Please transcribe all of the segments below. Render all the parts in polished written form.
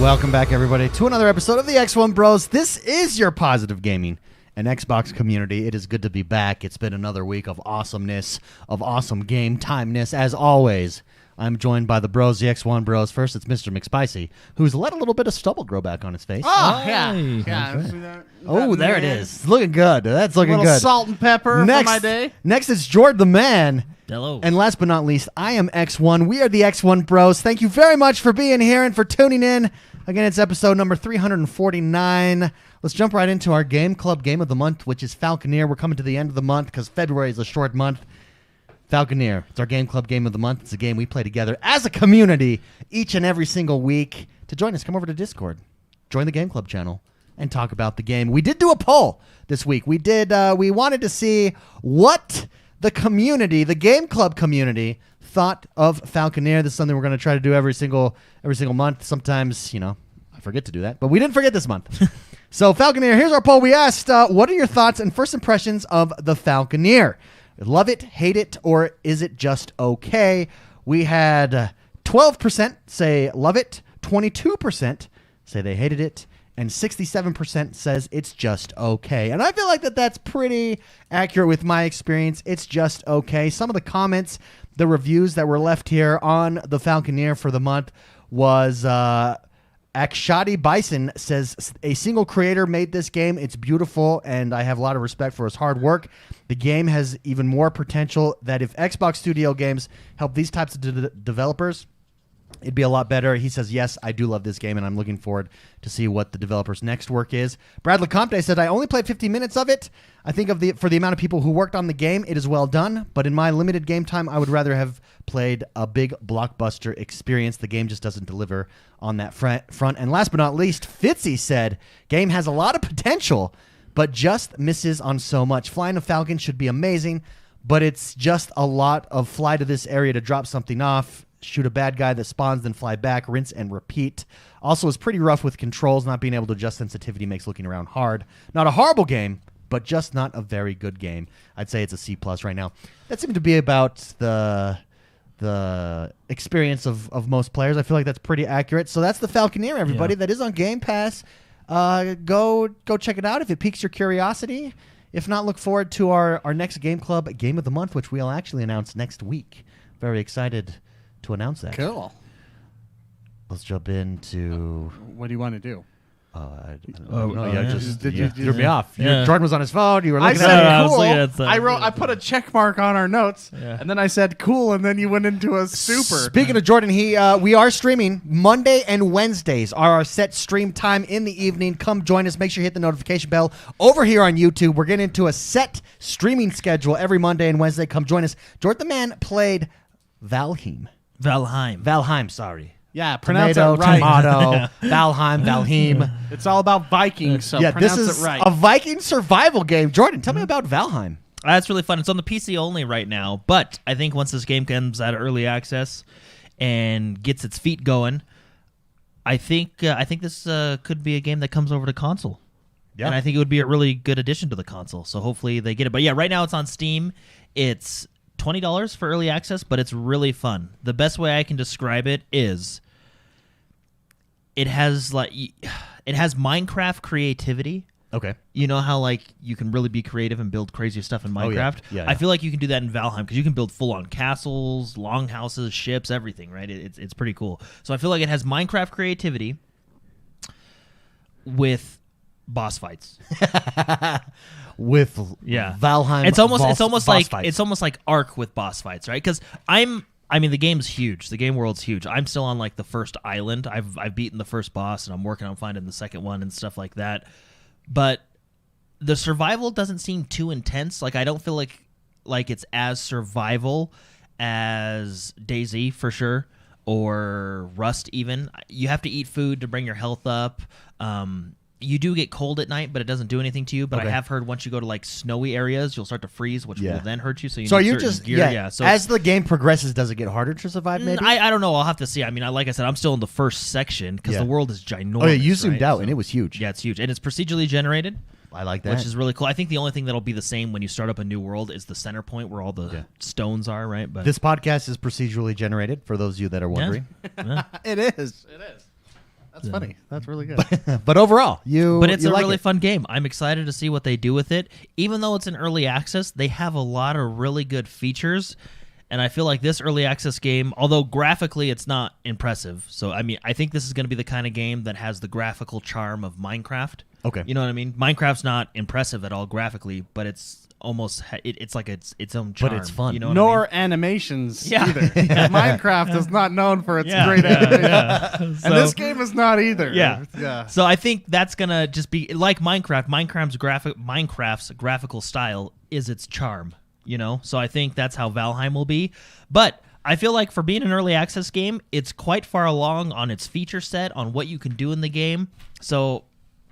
Welcome back, everybody, to another episode of the XoneBros. This is your positive gaming and Xbox community. It is good to be back. It's been another week of awesomeness, of awesome game timeness. As always, I'm joined by the bros, the XoneBros. First, it's Mr. McSpicy, who's let a little bit of stubble grow back on his face. Oh, yeah. Oh, there it is. It's looking good. That's looking good. Salt and pepper for my day. Next, it's Jordan the Man. Hello. And last but not least, I am X1. We are the XoneBros. Thank you very much for being here and for tuning in. Again, it's episode number 349. Let's jump right into our Game Club Game of the Month, which is Falconeer. We're coming to the end of the month because February is a short month. Falconeer. It's our Game Club Game of the Month. It's a game we play together as a community each and every single week. To join us, come over to Discord. Join the Game Club channel and talk about the game. We did do a poll this week. We wanted to see what the community, the Game Club community, thought of Falconeer. This is something we're going to try to do every single month. Sometimes, I forget to do that, but we didn't forget this month. So Falconeer, here's our poll. We asked, what are your thoughts and first impressions of the Falconeer? Love it, hate it, or is it just okay? We had 12% say love it, 22% say they hated it, and 67% says it's just okay. And I feel like that's pretty accurate with my experience. It's just okay. Some of the comments, the reviews that were left here on the Falconeer for the month was Akshadi Bison says, a single creator made this game. It's beautiful, and I have a lot of respect for his hard work. The game has even more potential that if Xbox Studio games help these types of developers, it'd be a lot better. He says, yes, I do love this game, and I'm looking forward to see what the developer's next work is. Brad Lecomte said, I only played 15 minutes of it. I think for the amount of people who worked on the game, it is well done. But in my limited game time, I would rather have played a big blockbuster experience. The game just doesn't deliver on that front. And last but not least, Fitzy said, game has a lot of potential, but just misses on so much. Flying a Falcon should be amazing, but it's just a lot of fly to this area to drop something off, shoot a bad guy that spawns, then fly back, rinse and repeat. Also is pretty rough with controls. Not being able to adjust sensitivity makes looking around hard. Not a horrible game, but just not a very good game. I'd say it's a C+ right now. That seemed to be about the experience of most players. I feel like that's pretty accurate. So that's the Falconeer, everybody. Yeah. That is on Game Pass. Go check it out if it piques your curiosity. If not, look forward to our next Game Club Game of the Month, which we'll actually announce next week. Very excited to announce that. Cool. Let's jump into... What do you want to do? I don't know. You threw me off. Yeah. Jordan was on his phone. You were looking I said at it. cool. I put a check mark on our notes, and then I said cool, and then you went into a super. Speaking of Jordan, we are streaming Monday and Wednesdays are our set stream time in the evening. Come join us. Make sure you hit the notification bell over here on YouTube. We're getting into a set streaming schedule every Monday and Wednesday. Come join us. Jordan the Man played Valheim, sorry. Yeah, pronounce it right. Tomato, Valheim. It's all about Vikings, so pronounce it right. A Viking survival game. Jordan, tell me about Valheim. That's really fun. It's on the PC only right now, but I think once this game comes out of early access and gets its feet going, I think this could be a game that comes over to console. Yeah. And I think it would be a really good addition to the console. So hopefully they get it. But yeah, right now it's on Steam. It's $20 for early access, but it's really fun. The best way I can describe it is it has Minecraft creativity. Okay. You know how you can really be creative and build crazy stuff in Minecraft? Oh, yeah. I feel like you can do that in Valheim because you can build full-on castles, longhouses, ships, everything, right? It's pretty cool. So I feel like it has Minecraft creativity with boss fights. With Valheim, it's almost like Ark with boss fights, right? Because the game's huge. The game world's huge. I'm still on the first island. I've beaten the first boss, and I'm working on finding the second one and stuff like that. But the survival doesn't seem too intense. I don't feel like it's as survival as DayZ for sure, or Rust even. You have to eat food to bring your health up. You do get cold at night, but it doesn't do anything to you. But I have heard once you go to snowy areas, you'll start to freeze, which will then hurt you. So you need certain gear. So as the game progresses, does it get harder to survive? Maybe I don't know. I'll have to see. Like I said, I'm still in the first section because the world is ginormous. Oh yeah, you zoomed out, and it was huge. Yeah, it's huge, and it's procedurally generated. I like that, which is really cool. I think the only thing that'll be the same when you start up a new world is the center point where all the stones are. Right, but this podcast is procedurally generated. For those of you that are wondering, it is. That's funny. That's really good. But overall, But it's a like really it. fun game. I'm excited to see what they do with it. Even though it's in early access, they have a lot of really good features. And I feel like this early access game, although graphically it's not impressive. So, I mean, I think this is going to be the kind of game that has the graphical charm of Minecraft. Okay. You know what I mean? Minecraft's not impressive at all graphically, but it's almost it's like its own charm. But it's fun. You know what Nor I mean? animations Yeah. either. Minecraft is not known for its Yeah, great yeah, animation. yeah. And So- this game is not either. Yeah. Yeah. So I think that's gonna just be like Minecraft. Minecraft's graphical style is its charm, you know. So I think that's how Valheim will be. But I feel like for being an early access game, it's quite far along on its feature set, on what you can do in the game. So,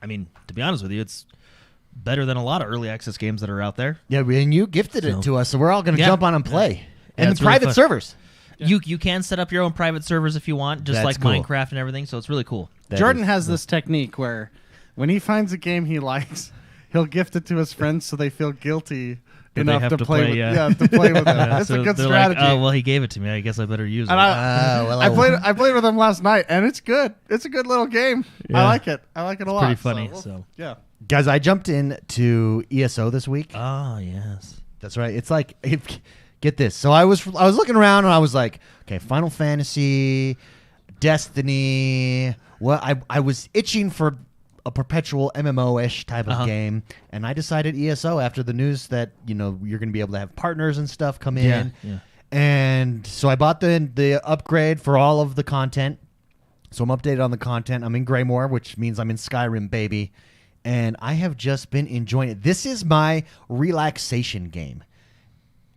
I mean, to be honest with you, it's better than a lot of early access games that are out there. Yeah, and you gifted it So- to us, so we're all going to Yeah. jump on and play. Yeah, And it's the really private fun. servers. You can set up your own private servers if you want, just That's like cool. Minecraft and everything. So it's really cool. Jordan has this technique where when he finds a game he likes, he'll gift it to his friends so they feel guilty That they enough have to to play play, with, yeah. to play with it. It's So a good they're strategy. Like, oh well, he gave it to me. I guess I better use it. And I well, played with him last night, and it's good. It's a good little game. I Yeah. like it. I like it a lot. Pretty funny. So, yeah. Guys, I jumped into ESO this week. oh yes. That's right. It's like, get this. So I was looking around and I was like, okay, Final Fantasy, Destiny. Well, I was itching for a perpetual MMO-ish type of game, and I decided ESO after the news that you're going to be able to have partners and stuff come in. Yeah. And so I bought the upgrade for all of the content. So I'm updated on the content. I'm in Greymore, which means I'm in Skyrim, baby. And I have just been enjoying it. This is my relaxation game.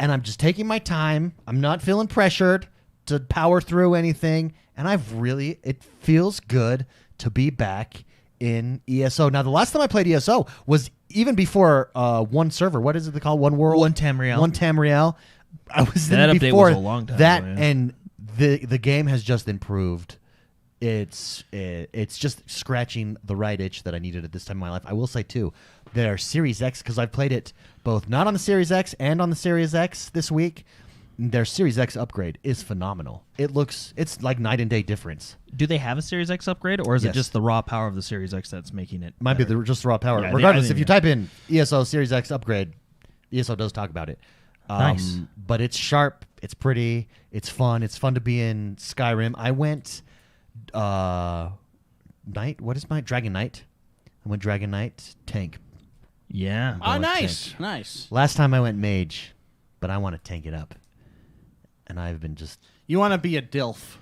And I'm just taking my time. I'm not feeling pressured to power through anything. And it feels good to be back in ESO. Now, the last time I played ESO was even before one server. What is it called? One World? One Tamriel. One Tamriel. I was That in update before was a long time that, ago, yeah. and the game has just improved. It's just scratching the right itch that I needed at this time in my life. I will say too, their Series X, because I've played it both not on the Series X and on the Series X this week. Their Series X upgrade is phenomenal. It's like night and day difference. Do they have a Series X upgrade, or is Yes. it just the raw power of the Series X that's making it? Might be better? just raw power. Yeah, I think- Regardless, I think- if you type in ESO Series X upgrade, ESO does talk about it. Nice. But it's sharp. It's pretty. It's fun. It's fun to be in Skyrim. I went Knight. What is my Dragon Knight? I went Dragon Knight tank. Yeah. Oh, Going nice. tank. Nice. Last time I went mage, but I want to tank it up. And I've been just You want to be a DILF.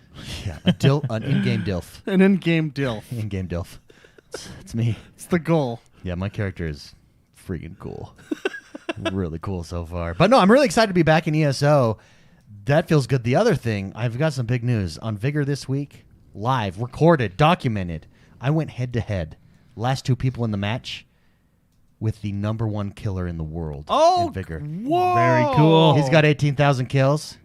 an in-game dilf. An in-game DILF. In-game dilf. It's me. It's the goal. Yeah, my character is freaking cool. Really cool so far. But no, I'm really excited to be back in ESO. That feels good. The other thing, I've got some big news. On Vigor this week, live, recorded, documented, I went head-to-head. Last two people in the match with the #1 killer in the world in Vigor. Whoa. Very cool. He's got 18,000 kills.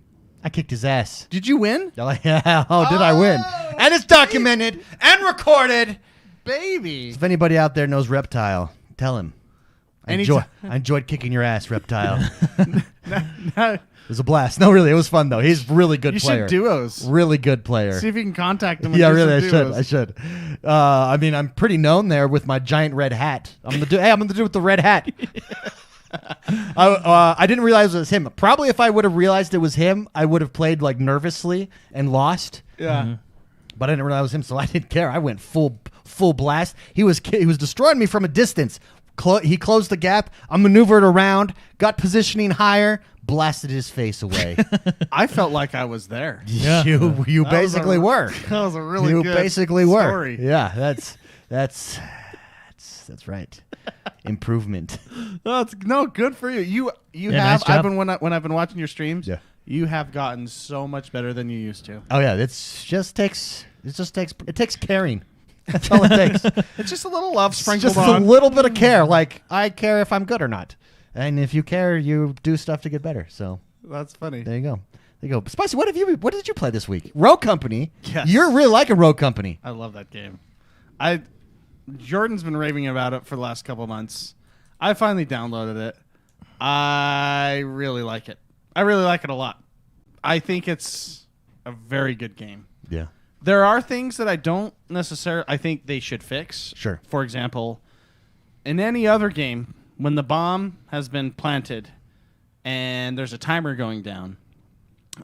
I kicked his ass. Did you win? Yeah. Oh, did I win? And it's documented and recorded. Baby. If anybody out there knows Reptile, tell him. I enjoyed kicking your ass, Reptile. It was a blast. No, really, it was fun though. He's a really good You player. should duos. Really good player. See if you can contact him. and Yeah, do really, some I should. duos. I should. I mean, I'm pretty known there with my giant red hat. I'm the dude with the red hat. I didn't realize it was him. Probably if I would have realized it was him, I would have played like nervously and lost. Yeah. But I didn't realize it was him, so I didn't care. I went full blast. He was destroying me from a distance. He closed the gap. I maneuvered around, got positioning higher, blasted his face away. I felt like I was there. Yeah. You basically were. That was a really You good basically were. story. Yeah, that's right. Improvement. No, good for you. You Yeah, have. nice job. When I've been watching your streams. Yeah. You have gotten so much better than you used to. Oh yeah, it takes caring. That's all it takes. It's just a little love It's sprinkled just on. a little bit of care. Like I care if I'm good or not, and if you care, you do stuff to get better. So That's funny. there you go. There you go. Spicy, what did you play this week? Rogue Company. Yes. You're really liking Rogue Company. I love that game. Jordan's been raving about it for the last couple months. I finally downloaded it. I really like it. I really like it a lot. I think it's a very good game. Yeah. There are things that I don't necessarily. I think they should fix. Sure. For example, in any other game, when the bomb has been planted and there's a timer going down,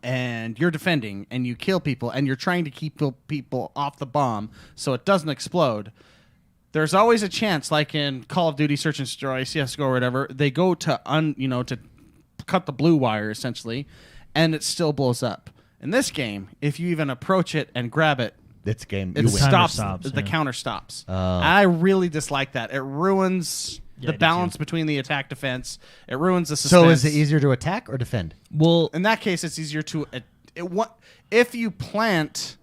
and you're defending and you kill people and you're trying to keep people off the bomb so it doesn't explode, there's always a chance, like in Call of Duty Search and Destroy, CSGO or whatever, they go to to cut the blue wire essentially, and it still blows up. In this game, if you even approach it and grab it, It's game. it You win. stops. Stops, The yeah. counter stops. Oh. I really dislike that. It ruins Yeah, I the do balance too. between the attack defense. It ruins the suspense. So is it easier to attack or defend? Well, In that case, it's easier to if you plant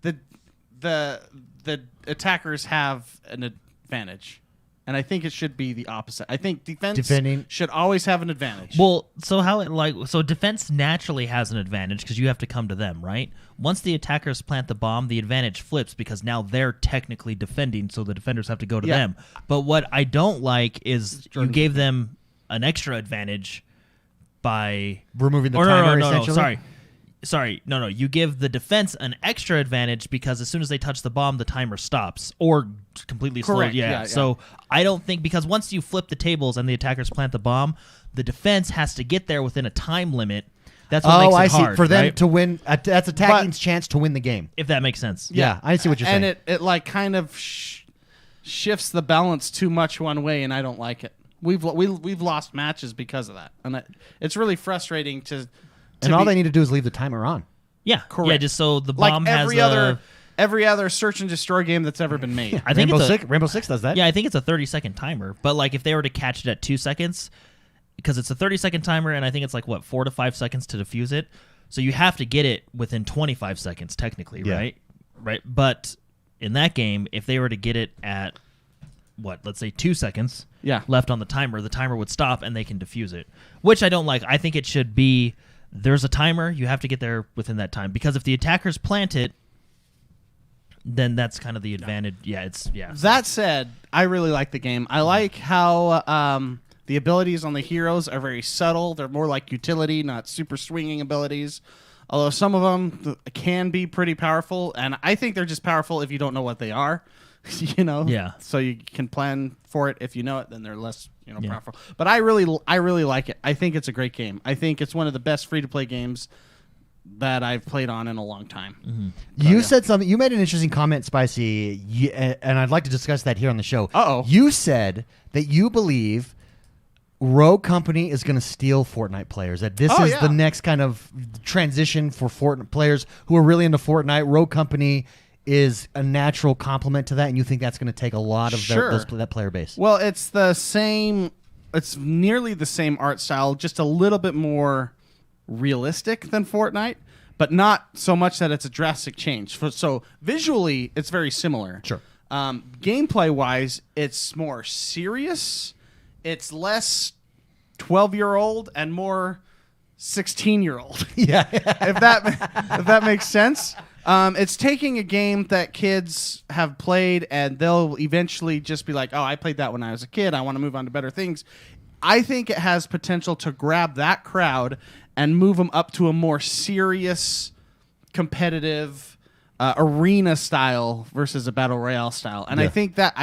the attackers have an advantage. And I think it should be the opposite. I think Defending should always have an advantage. well, so defense naturally has an advantage because you have to come to them, right? Once the attackers plant the bomb, the advantage flips because now they're technically defending, so the defenders have to go to Yeah. them. But what I don't like is you gave them an extra advantage by removing the or timer, no, essentially? Sorry. No. You give the defense an extra advantage because as soon as they touch the bomb, the timer stops or completely slows. Correct. Yeah. Yeah. So I don't think because once you flip the tables and the attackers plant the bomb, the defense has to get there within a time limit. That's what makes it I see. hard For them right? to win, that's attacking's chance to win the game. If that makes sense. Yeah, I see what you're saying. And it like kind of shifts the balance too much one way, and I don't like it. We've lost matches because of that, and it's really frustrating to and all they need to do is leave the timer on. Yeah. Correct. Yeah. Just so the bomb like has every other search and destroy game that's ever been made. I think Rainbow Six does that. Yeah, I think it's a 30-second timer. But like if they were to catch it at 2 seconds, because it's a 30-second timer, and I think it's like 4 to 5 seconds to defuse it. So you have to get it within 25 seconds, technically, Yeah. right? Right. But in that game, if they were to get it at let's say 2 seconds left on the timer would stop and they can defuse it, which I don't like. I think it should be there's a timer. You have to get there within that time because if the attackers plant it, then that's kind of the advantage. Yeah, That said, I really like the game. I like how the abilities on the heroes are very subtle. They're more like utility, not super swinging abilities. Although some of them can be pretty powerful, and I think they're just powerful if you don't know what they are. Yeah. So you can plan for it. If you know it, then they're less powerful. But I really like it. I think it's a great game. I think it's one of the best free to play games that I've played on in a long time. Mm-hmm. You said something. You made an interesting comment, Spicy, and I'd like to discuss that here on the show. Uh-oh. You said that you believe Rogue Company is going to steal Fortnite players. That this is the next kind of transition for Fortnite players who are really into Fortnite. Rogue Company is a natural complement to that, and you think that's going to take a lot of that player base. Well, it's the same. It's nearly the same art style, just a little bit more realistic than Fortnite, but not so much that it's a drastic change. So visually, it's very similar. Sure. Gameplay-wise, it's more serious. It's less 12-year-old and more 16-year-old. Yeah. if that makes sense. It's taking a game that kids have played and they'll eventually just be like, oh, I played that when I was a kid. I want to move on to better things. I think it has potential to grab that crowd and move them up to a more serious, competitive arena style versus a battle royale style. And I think that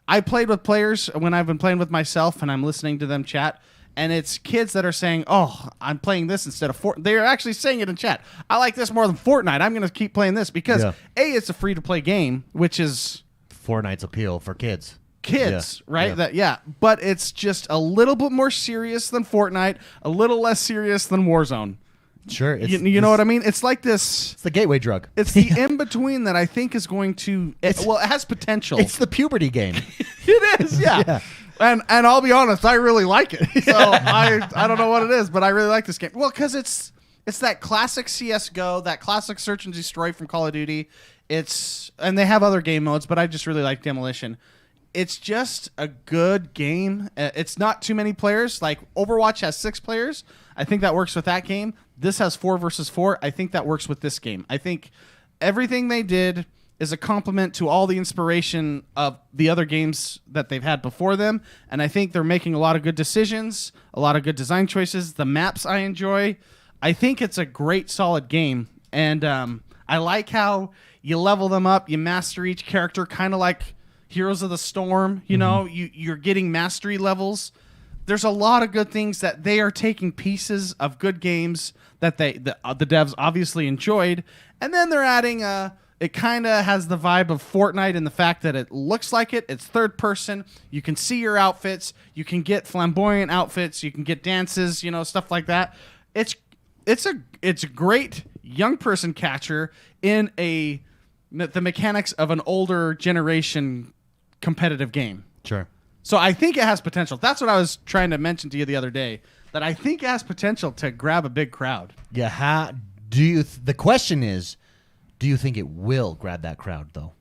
I played with players when I've been playing with myself and I'm listening to them chat. And it's kids that are saying, oh, I'm playing this instead of Fortnite. They're actually saying it in chat. I like this more than Fortnite. I'm going to keep playing this because, A, it's a free-to-play game, which is Fortnite's appeal for kids. Right? Yeah. But it's just a little bit more serious than Fortnite, a little less serious than Warzone. Sure. You know what I mean? It's like this. It's the gateway drug. It's the in-between that I think is going to... it has potential. It's the puberty game. It is, yeah. And I'll be honest, I really like it. So I don't know what it is, but I really like this game. Well, because it's that classic CSGO, that classic search and destroy from Call of Duty. And they have other game modes, but I just really like Demolition. It's just a good game. It's not too many players. Like Overwatch has 6 players. I think that works with that game. This has 4 versus 4. I think that works with this game. I think everything they did is a compliment to all the inspiration of the other games that they've had before them. And I think they're making a lot of good decisions, a lot of good design choices. The maps I enjoy. I think it's a great, solid game. And I like how you level them up, you master each character, kind of like Heroes of the Storm. You know, you're getting mastery levels. There's a lot of good things that they are taking pieces of good games that the devs obviously enjoyed, and then they're adding it kind of has the vibe of Fortnite in the fact that it looks like it. It's third person. You can see your outfits. You can get flamboyant outfits. You can get dances. Stuff like that. It's a great young person catcher in the mechanics of an older generation competitive game. Sure. So I think it has potential. That's what I was trying to mention to you the other day, that I think it has potential to grab a big crowd. Yeah. How do you? The question is, do you think it will grab that crowd though?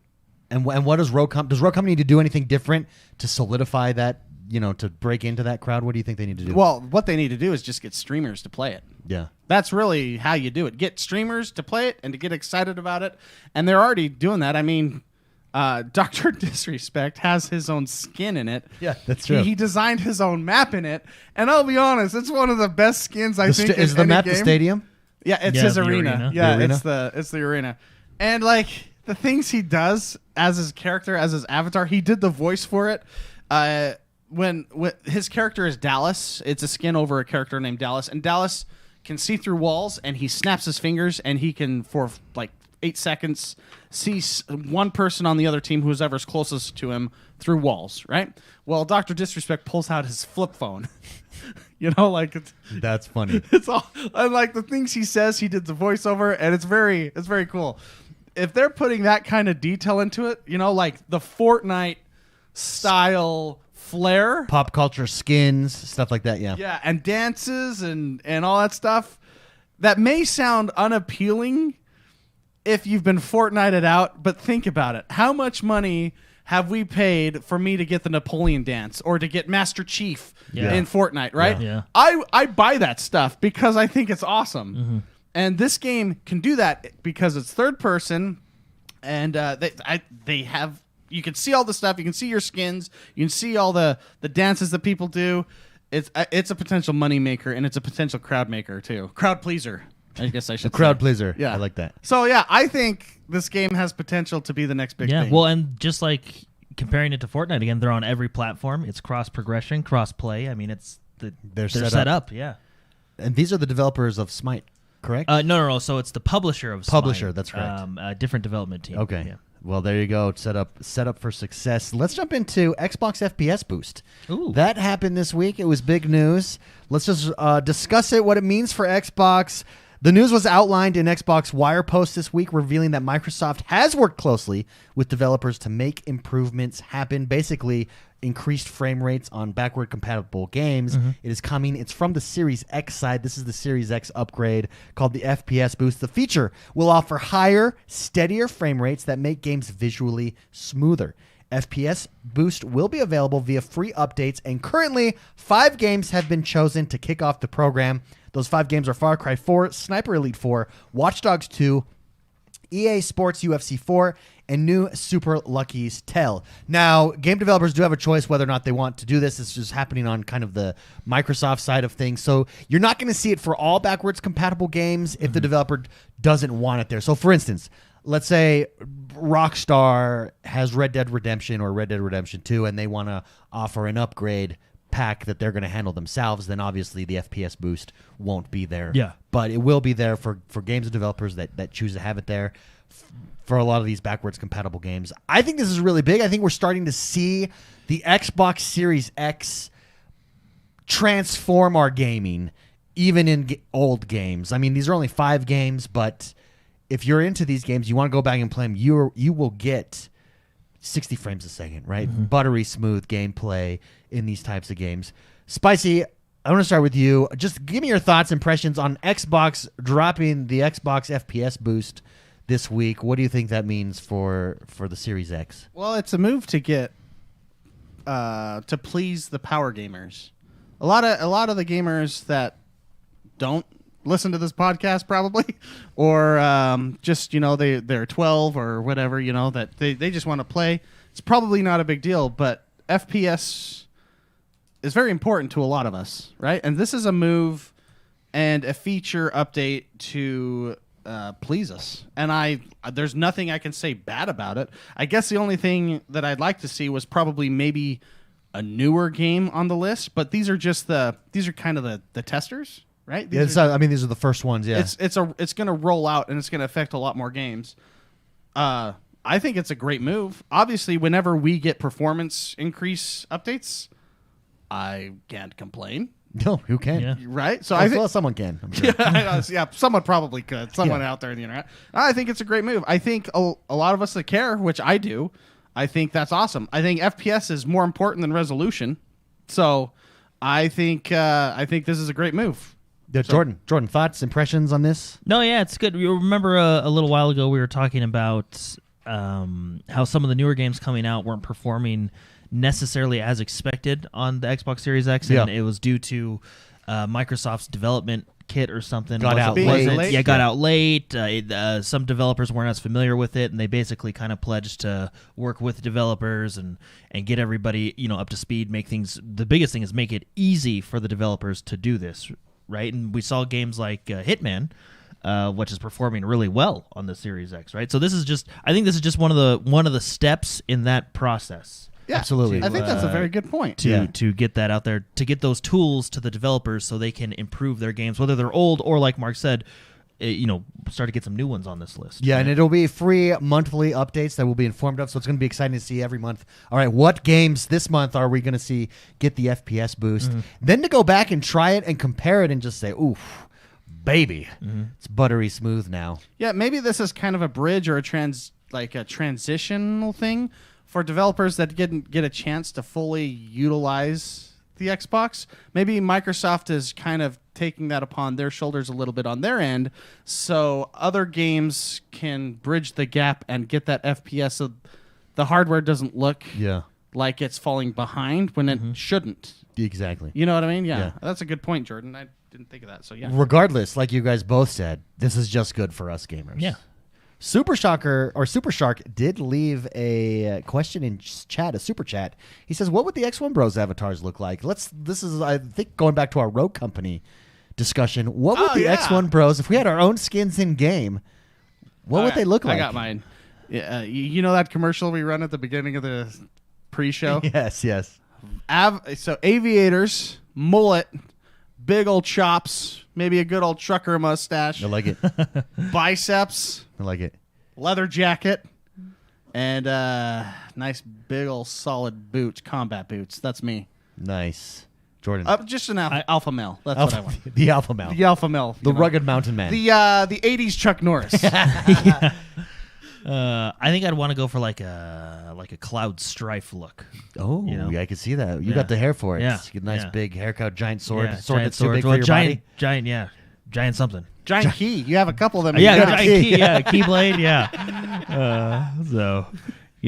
And what does Rogue Company need to do anything different to solidify that? To break into that crowd. What do you think they need to do? Well, what they need to do is just get streamers to play it. Yeah. That's really how you do it. Get streamers to play it and to get excited about it. And they're already doing that. I mean, Dr. Disrespect has his own skin in it. Yeah, that's true. He designed his own map in it. And I'll be honest, it's one of the best skins I think is in the any map game. the stadium? Yeah, it's his the arena. arena. Yeah, The arena? it's the arena. And like the things he does as his character, as his avatar, he did the voice for it. When his character is Dallas, it's a skin over a character named Dallas, and Dallas can see through walls, and he snaps his fingers, and he can, for like 8 seconds, see one person on the other team who's ever's closest to him through walls, right? Well, Dr. Disrespect pulls out his flip phone. That's funny. It's all, and like the things he says, he did the voiceover, and it's very cool. If they're putting that kind of detail into it, like the Fortnite style flair, Pop culture skins, stuff like that. Yeah. and dances and all that stuff, that may sound unappealing if you've been Fortnited out, but think about it. How much money have we paid for me to get the Napoleon dance or to get Master Chief in Fortnite, right? Yeah. I buy that stuff because I think it's awesome. And this game can do that because it's third person, and they have. You can see all the stuff. You can see your skins. You can see all the dances that people do. It's a potential money maker, and it's a potential crowd maker too. Crowd pleaser, I guess I should say. Crowd pleaser. Yeah, I like that. So yeah, I think this game has potential to be the next big thing. Well, and just like comparing it to Fortnite again, they're on every platform. It's cross progression, cross play. I mean, they're set up. Yeah. And these are the developers of Smite, correct? No. So it's the publisher of Publisher, Smite. that's correct. A different development team. Okay. Yeah. Well, there you go. Set up for success. Let's jump into Xbox FPS boost. Ooh. That happened this week. It was big news. Let's just discuss it, what it means for Xbox. The news was outlined in Xbox Wire post this week, revealing that Microsoft has worked closely with developers to make improvements happen. Basically, increased frame rates on backward compatible games. It is coming. It's from the Series X side. This is the Series X upgrade called the FPS boost. The feature will offer higher, steadier frame rates that make games visually smoother. FPS boost will be available via free updates, and currently 5 games have been chosen to kick off the program. Those 5 games are Far Cry 4, Sniper Elite 4, Watch Dogs 2, EA Sports UFC 4, and new Super Lucky's Tale. Now, game developers do have a choice whether or not they want to do this. It's just happening on kind of the Microsoft side of things. So you're not going to see it for all backwards compatible games if the developer doesn't want it there. So for instance, let's say Rockstar has Red Dead Redemption or Red Dead Redemption 2 and they want to offer an upgrade pack that they're going to handle themselves, then obviously the FPS boost won't be there. Yeah. But it will be there for games and developers that choose to have it there for a lot of these backwards compatible games. I think this is really big. I think we're starting to see the Xbox Series X transform our gaming, even in old games. I mean, these are only 5 games, but if you're into these games, you want to go back and play them, you will get 60 frames a second, right? Buttery smooth gameplay in these types of games. Spicy, I want to start with you. Just give me your thoughts, impressions on Xbox dropping the Xbox FPS boost this week. What do you think that means for the Series X? Well, it's a move to get to please the power gamers. A lot of the gamers that don't listen to this podcast probably, or just they're 12 or whatever, that they just want to play. It's probably not a big deal, but FPS is very important to a lot of us, right? And this is a move and a feature update to please us, and there's nothing I can say bad about it. I guess the only thing that I'd like to see was probably maybe a newer game on the list, but these are kind of the testers, right? these are the first ones. Yeah, it's going to roll out and it's going to affect a lot more games. I think it's a great move. Obviously, whenever we get performance increase updates, I can't complain. No, who can? Yeah. Right? So well, someone can. I'm sure. yeah, someone probably could. Someone out there in the internet. I think it's a great move. I think a lot of us that care, which I do, I think that's awesome. I think FPS is more important than resolution. So I think this is a great move. Yeah, Jordan, thoughts, impressions on this? No, yeah, it's good. You remember a little while ago we were talking about how some of the newer games coming out weren't performing necessarily as expected on the Xbox Series X, and it was due to Microsoft's development kit or something. Got out late. Yeah, got out late. Some developers weren't as familiar with it, and they basically kind of pledged to work with developers and get everybody up to speed. Make things. The biggest thing is make it easy for the developers to do this, right? And we saw games like Hitman, which is performing really well on the Series X, right? So I think this is just one of the steps in that process. Yeah, absolutely. I think that's a very good point. To get that out there, to get those tools to the developers so they can improve their games, whether they're old or, like Mark said, start to get some new ones on this list. Yeah, right? And it'll be free monthly updates that we'll be informed of, so it's going to be exciting to see every month. All right, what games this month are we going to see get the FPS boost? Mm-hmm. Then to go back and try it and compare it and just say, oof, baby, it's buttery smooth now. Yeah, maybe this is kind of a bridge or a transitional thing for developers that didn't get a chance to fully utilize the Xbox. Maybe Microsoft is kind of taking that upon their shoulders a little bit on their end, so other games can bridge the gap and get that FPS so the hardware doesn't look like it's falling behind when it shouldn't. Exactly. You know what I mean? Yeah. That's a good point, Jordan. I didn't think of that, so yeah. Regardless, like you guys both said, this is just good for us gamers. Yeah. Super Shark did leave a question in chat, a super chat. He says, "What would the XoneBros avatars look like?" This is, I think, going back to our Rogue Company discussion. What would the XoneBros, if we had our own skins in game, what would they look like? I got mine. Yeah, you know that commercial we run at the beginning of the pre-show? Yes. So aviators, mullet, big old chops, maybe a good old trucker mustache. I like it. Biceps. I like it. Leather jacket. And nice big old solid boots, combat boots. That's me. Nice. Jordan. Just an alpha male. That's what I want. The alpha male. The alpha male. The rugged mountain man. The 80s Chuck Norris. I think I'd want to go for like a Cloud Strife look. Oh, yeah, I can see that. You got the hair for it. Yeah. You get a nice big haircut, giant sword. Yeah, sword that's too big for your body. Giant something. Giant key. You have a couple of them. Giant key. Yeah, Keyblade. Yeah.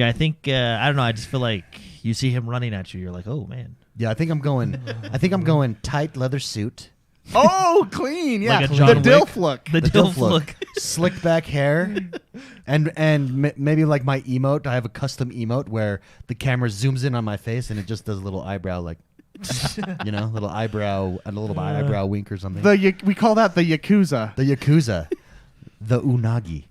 I think I don't know. I just feel like you see him running at you. You're like, oh man. Yeah, I think I'm going tight leather suit. Oh, clean. Yeah, like the DILF look. The DILF look. Slick back hair, and maybe like my emote. I have a custom emote where the camera zooms in on my face and it just does a little eyebrow, like little eyebrow and a little eyebrow wink or something. We call that the Yakuza. The Yakuza, the Unagi.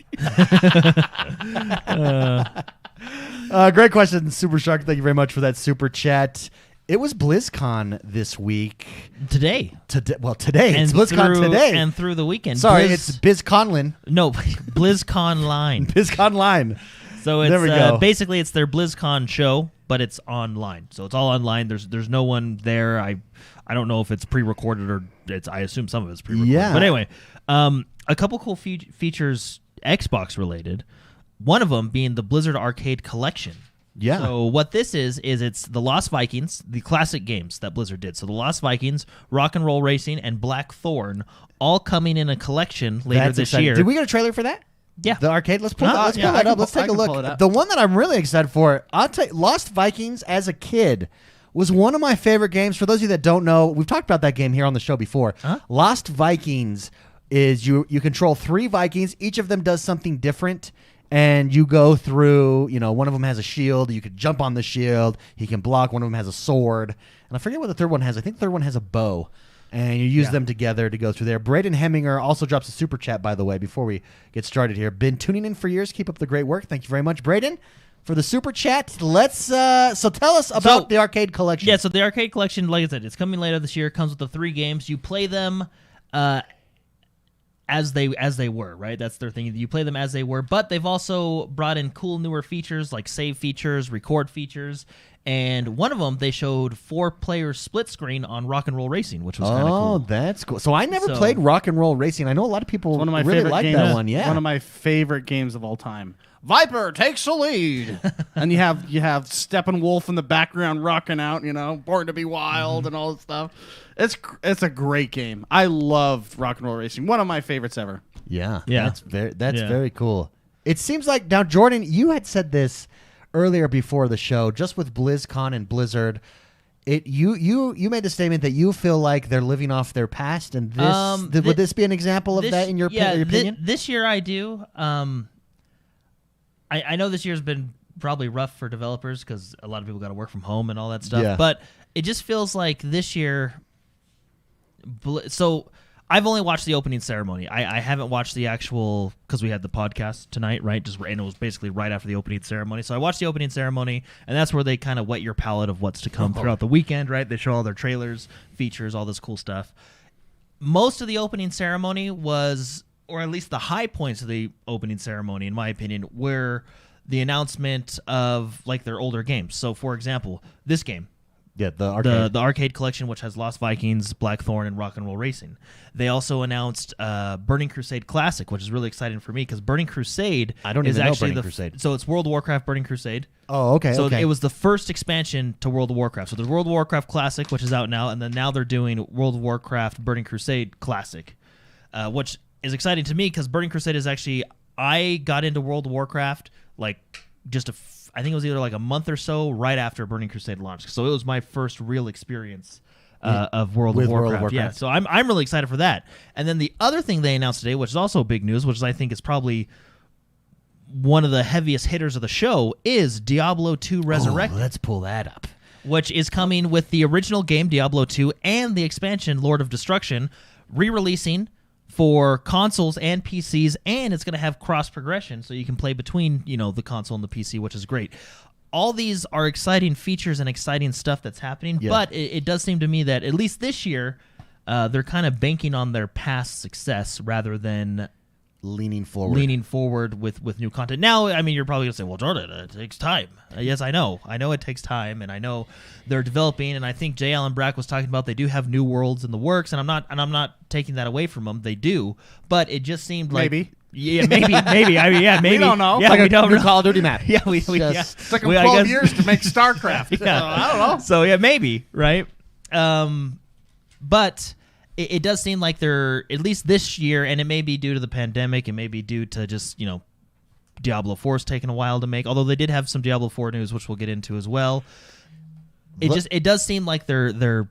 Great question, Super Shark. Thank you very much for that super chat. It was BlizzCon this week. Today. Well, today. It's BlizzCon today. And through the weekend. Sorry, it's BlizzConlin. No, BlizzCon Line. BlizzCon Line. So it's, there we go. Basically, it's their BlizzCon show, but it's online. So it's all online. There's no one there. I don't know if it's pre-recorded or I assume some of it's pre-recorded. Yeah. But anyway, a couple cool features Xbox related. One of them being the Blizzard Arcade Collection. Yeah. So what this is it's the Lost Vikings, the classic games that Blizzard did. So the Lost Vikings, Rock and Roll Racing, and Blackthorn all coming in a collection later this year. Did we get a trailer for that? Yeah. The arcade? Let's pull that up. Let's take a look. The one that I'm really excited for, I'll tell you, Lost Vikings as a kid was one of my favorite games. For those of you that don't know, we've talked about that game here on the show before. Huh? Lost Vikings is you control 3 Vikings. Each of them does something different. And you go through, one of them has a shield. You could jump on the shield. He can block. One of them has a sword. And I forget what the third one has. I think the third one has a bow. and you use them together to go through there. Braden Heminger also drops a super chat, by the way, before we get started here. Been tuning in for years. Keep up the great work. Thank you very much, Braden, for the super chat. Let's so tell us about the arcade collection. Yeah, so the arcade collection, like I said, it's coming later this year. It comes with the 3 games. You play them as they were, right? That's their thing. You play them as they were, but they've also brought in cool newer features like save features, record features, and one of them they showed 4-player split screen on Rock and Roll Racing, which was kind of cool. Oh, that's cool. So I never played Rock and Roll Racing. I know a lot of people one of my really like that one. Yeah, one of my favorite games of all time. Viper takes the lead, and you have Steppenwolf in the background rocking out, Born to be Wild and all that stuff. It's a great game. I love Rock and Roll Racing. One of my favorites ever. Yeah. That's very cool. It seems like now, Jordan, you had said this earlier before the show, just with BlizzCon and Blizzard. You made the statement that you feel like they're living off their past, and this would this be an example of that in your opinion? This year I do. I know this year's been probably rough for developers because a lot of people got to work from home and all that stuff. Yeah. But it just feels like this year. So I've only watched the opening ceremony. I haven't watched the actual because we had the podcast tonight, right? And it was basically right after the opening ceremony. So I watched the opening ceremony, and that's where they kind of whet your palate of what's to come throughout the weekend, right? They show all their trailers, features, all this cool stuff. Most of the opening ceremony was, or at least the high points of the opening ceremony, in my opinion, were the announcement of like their older games. So, for example, this game. Yeah, the arcade collection, which has Lost Vikings, Blackthorn, and Rock and Roll Racing. They also announced Burning Crusade Classic, which is really exciting for me because Burning Crusade is actually Crusade. So it's World of Warcraft Burning Crusade. Oh, okay. So it was the first expansion to World of Warcraft. So there's World of Warcraft Classic, which is out now, and then now they're doing World of Warcraft Burning Crusade Classic, which is exciting to me because Burning Crusade is actually, I got into World of Warcraft like I think it was either like a month or so right after Burning Crusade launched. So it was my first real experience of World of Warcraft. Yeah, so I'm really excited for that. And then the other thing they announced today, which is also big news, which I think is probably one of the heaviest hitters of the show, is Diablo 2 Resurrected. Let's pull that up. Which is coming with the original game, Diablo 2, and the expansion, Lord of Destruction, re-releasing for consoles and PCs, and it's going to have cross progression, so you can play between, the console and the PC, which is great. All these are exciting features and exciting stuff that's happening, but it does seem to me that at least this year, they're kind of banking on their past success rather than leaning forward with new content. Now, I mean, you're probably gonna say, "Well, Jordan, it takes time." Yes, I know it takes time, and I know they're developing. And I think J. Allen Brack was talking about they do have new worlds in the works, and I'm not taking that away from them. They do, but it just seemed like maybe. Yeah, maybe. I mean, yeah, maybe. We don't know. Yeah, like we don't new know. Call of Duty map. Yeah, it took them 12 years to make StarCraft. Yeah. So, I don't know. So yeah, maybe, right? But it does seem like they're, at least this year, and it may be due to the pandemic, it may be due to just, Diablo 4's taking a while to make, although they did have some Diablo 4 news, which we'll get into as well. It does seem like they're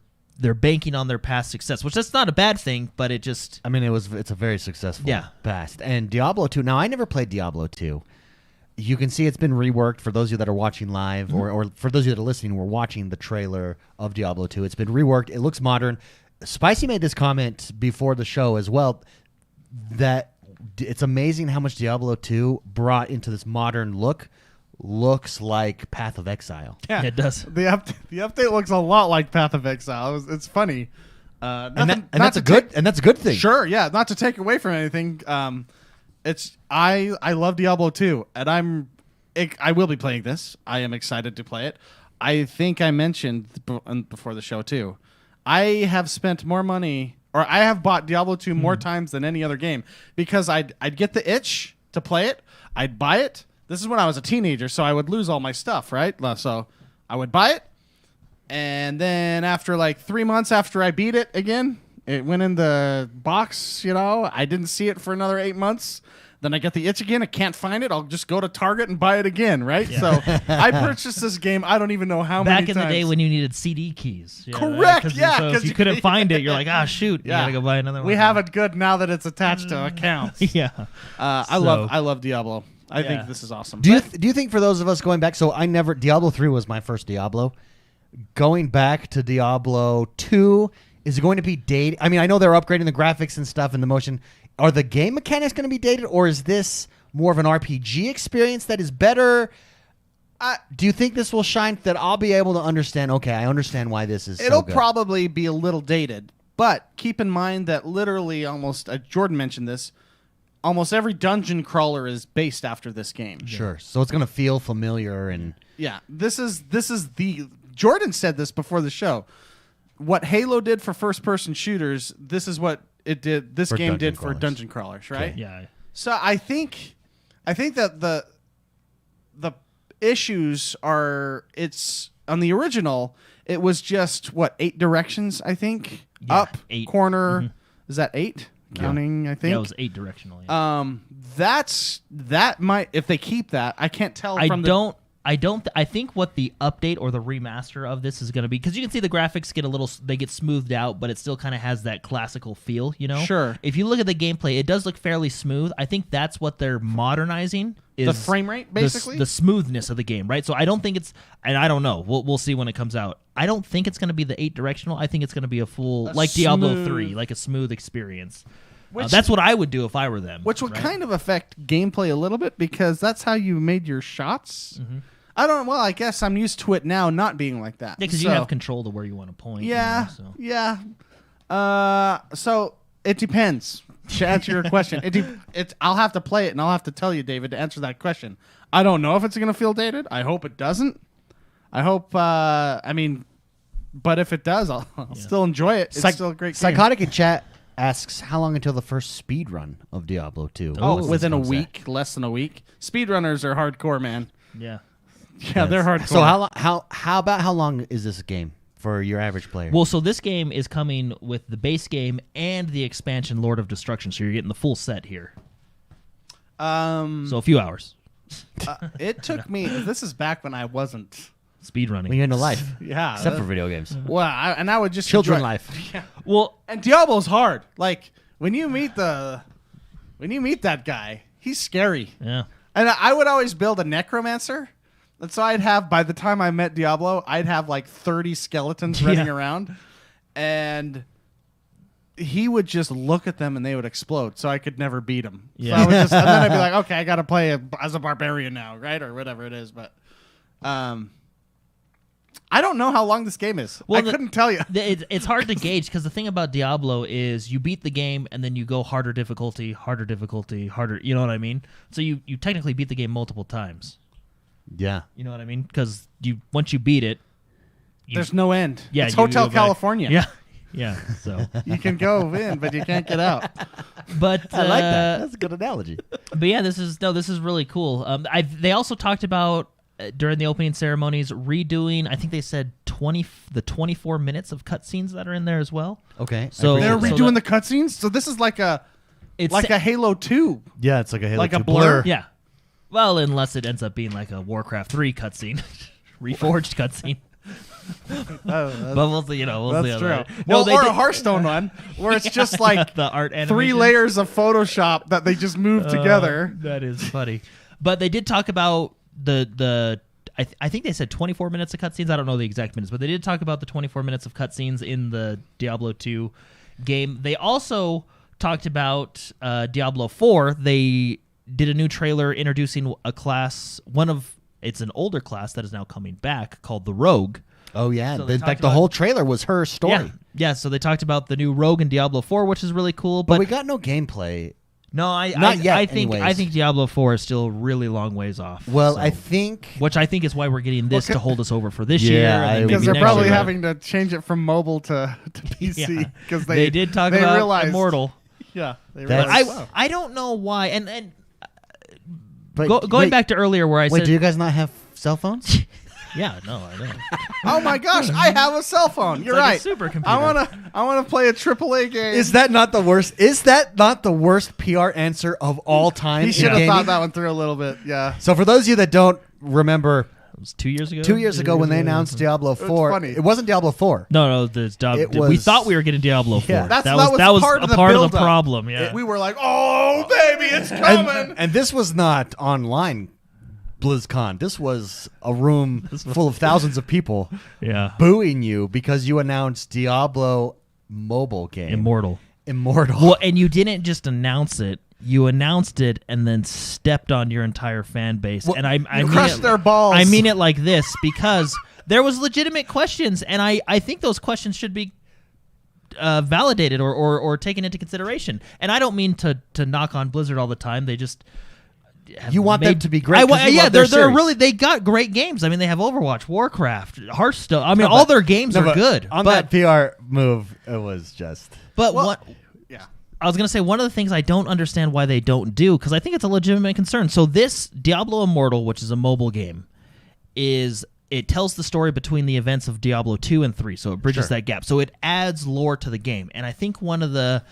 banking on their past success, which that's not a bad thing, but it just... I mean, it's a very successful past. And Diablo 2, now I never played Diablo 2. You can see it's been reworked for those of you that are watching live, or for those of you that are listening, we're watching the trailer of Diablo 2. It's been reworked. It looks modern. Spicy made this comment before the show as well, that it's amazing how much Diablo 2 brought into this modern look. Looks like Path of Exile. Yeah, it does. The update looks a lot like Path of Exile. It's funny. And that's a good thing. Sure, yeah. Not to take away from anything. I love Diablo 2, and I will be playing this. I am excited to play it. I think I mentioned before the show too. I have spent more money, or I have bought Diablo 2 more times than any other game because I'd get the itch to play it. I'd buy it. This is when I was a teenager, so I would lose all my stuff, right? So I would buy it, and then after like 3 months after I beat it again, it went in the box, I didn't see it for another 8 months. Then I get the itch again. I can't find it. I'll just go to Target and buy it again, right? Yeah. So I purchased this game. I don't even know how many times. Back in the day when you needed CD keys. Correct, right? yeah. So if you couldn't find it, you're like, shoot, you gotta go buy another one. We have it good now that it's attached to accounts. Yeah. I love Diablo. I think this is awesome. Do you think for those of us going back, so Diablo 3 was my first Diablo. Going back to Diablo 2 Is it going to be dated? I mean, I know they're upgrading the graphics and stuff and the motion. Are the game mechanics going to be dated, or is this more of an RPG experience that is better? Do you think this will shine that I'll be able to understand, okay, I understand why this is It'll so good? probably be a little dated, but keep in mind that literally almost, Jordan mentioned this, almost every dungeon crawler is based after this game. Sure. So it's going to feel familiar and... Yeah, this is the... Jordan said this before the show. What Halo did for first-person shooters, this is what it did. This game did for dungeon crawlers, right? Okay. Yeah. So I think that the issues are, it's on the original, it was just 8 directions, I think. Yeah, Up, 8. corner. Mm-hmm. Is that 8? Counting, I think. Yeah, it was 8 directional. Yeah. That might, if they keep that, I can't tell from I think what the update or the remaster of this is going to be, because you can see the graphics they get smoothed out, but it still kind of has that classical feel, you know? Sure. If you look at the gameplay, it does look fairly smooth. I think that's what they're modernizing. Is the frame rate, basically? The smoothness of the game, right? So I don't think it's, and I don't know, we'll see when it comes out. I don't think it's going to be the 8 directional. I think it's going to be a full, like Diablo 3, like a smooth experience. That's what I would do if I were them. Which would right? kind of affect gameplay a little bit, because that's how you made your shots. Mm-hmm. I guess I'm used to it now not being like that. Yeah, because you have control to where you want to point. Yeah, you know, so. yeah. So it depends. To answer your question, I'll have to play it, and I'll have to tell you, David, to answer that question. I don't know if it's going to feel dated. I hope it doesn't. I hope, but if it does, I'll still enjoy it. It's still a great game. Psychotic in chat asks, how long until the first speed run of Diablo 2? Within a week, less than a week. Speedrunners are hardcore, man. Yeah. Yeah, they're hardcore. So how long is this game for your average player? Well, so this game is coming with the base game and the expansion Lord of Destruction, so you're getting the full set here. So a few hours. It took me. This is back when I wasn't Speedrunning. When you're into life. Yeah, Except for video games. Well, I would just Children enjoy- life. Yeah. Well, And Diablo's hard. Like when you meet that guy, he's scary. yeah. And I would always build a necromancer. And so I'd have, by the time I met Diablo, I'd have like 30 skeletons running around. And he would just look at them and they would explode. So I could never beat him. Yeah. So and then I'd be like, okay, I got to play as a barbarian now, right? Or whatever it is. But I don't know how long this game is. Well, I couldn't tell you. It's hard to gauge because the thing about Diablo is you beat the game and then you go harder difficulty, harder. You know what I mean? So you technically beat the game multiple times. Yeah. You know what I mean? Because once you beat it, There's no end. Yeah, it's you Hotel go back. California. Yeah, yeah. So, You can go in, but you can't get out. but I like that. That's a good analogy. But yeah, this is really cool. They also talked about during the opening ceremonies redoing. I think they said 24 minutes of cutscenes that are in there as well. Okay. So They're so redoing the cutscenes? So this is like a Halo 2. Yeah, it's like a Halo Like a 2 blur. Yeah. Well, unless it ends up being like a Warcraft 3 cutscene, reforged cutscene. But we'll see. We'll see. That's true. No, Well, they or did- a Hearthstone one, where it's just like the art 3 animation. layers of Photoshop that they just moved together. That is funny. But they did talk about I think they said 24 minutes of cutscenes. I don't know the exact minutes, but they did talk about the 24 minutes of cutscenes in the Diablo 2 game. They also talked about Diablo 4. They did a new trailer introducing a class. It's an older class that is now coming back called the Rogue. Oh, yeah. So they In talked fact, the about- whole trailer was her story. Yeah. Yeah, so they talked about the new Rogue in Diablo 4, which is really cool. But we got no gameplay. No, Not yet, I think anyways. Diablo 4 is still really long ways off. Well, so- I think... which I think is why we're getting this Well, to hold us over for this Yeah, year. I And then would- Because maybe they're next probably year. having to change it from mobile to PC. Yeah. Because They did talk about realized, Immortal. Yeah. They That's- realized, I don't know why. And But, going wait, back to earlier where I Wait, said, do you guys not have cell phones? yeah, no, I don't. oh my gosh, I have a cell phone. You're It's like a right. supercomputer. I wanna play a AAA game. Is that not the worst? Is that not the worst PR answer of all time? He in should have gaming? thought that one through a little bit. Yeah. So for those of you that don't remember, It was 2 years ago. 2 years ago when they announced Diablo 4, funny. it wasn't Diablo 4. No, we was- thought we were getting Diablo 4. Yeah. that was part a of the part of the build-up. problem. Yeah, We were like, oh baby, it's coming. And this was not online BlizzCon. This was a room full of thousands of people yeah. booing you because you announced Diablo mobile game. Immortal. Immortal. Well, and you didn't just announce it. You announced it and then stepped on your entire fan base. Well, and I mean crushed their balls. I mean it like this because there was legitimate questions, and I think those questions should be validated or taken into consideration. And I don't mean to knock on Blizzard all the time. They just you want them to be great. They got great games. I mean, they have Overwatch, Warcraft, Hearthstone. I mean, all their games are good. On that PR move, it was just. But what? I was going to say, one of the things I don't understand why they don't do, because I think it's a legitimate concern. So this Diablo Immortal, which is a mobile game, it tells the story between the events of Diablo 2 and 3, so it bridges that gap. So it adds lore to the game. And I think one of the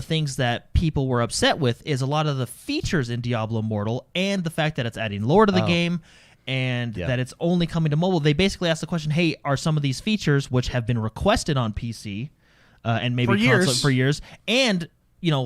things that people were upset with is a lot of the features in Diablo Immortal and the fact that it's adding lore to the game and that it's only coming to mobile. They basically asked the question, hey, are some of these features, which have been requested on PC and maybe for years, and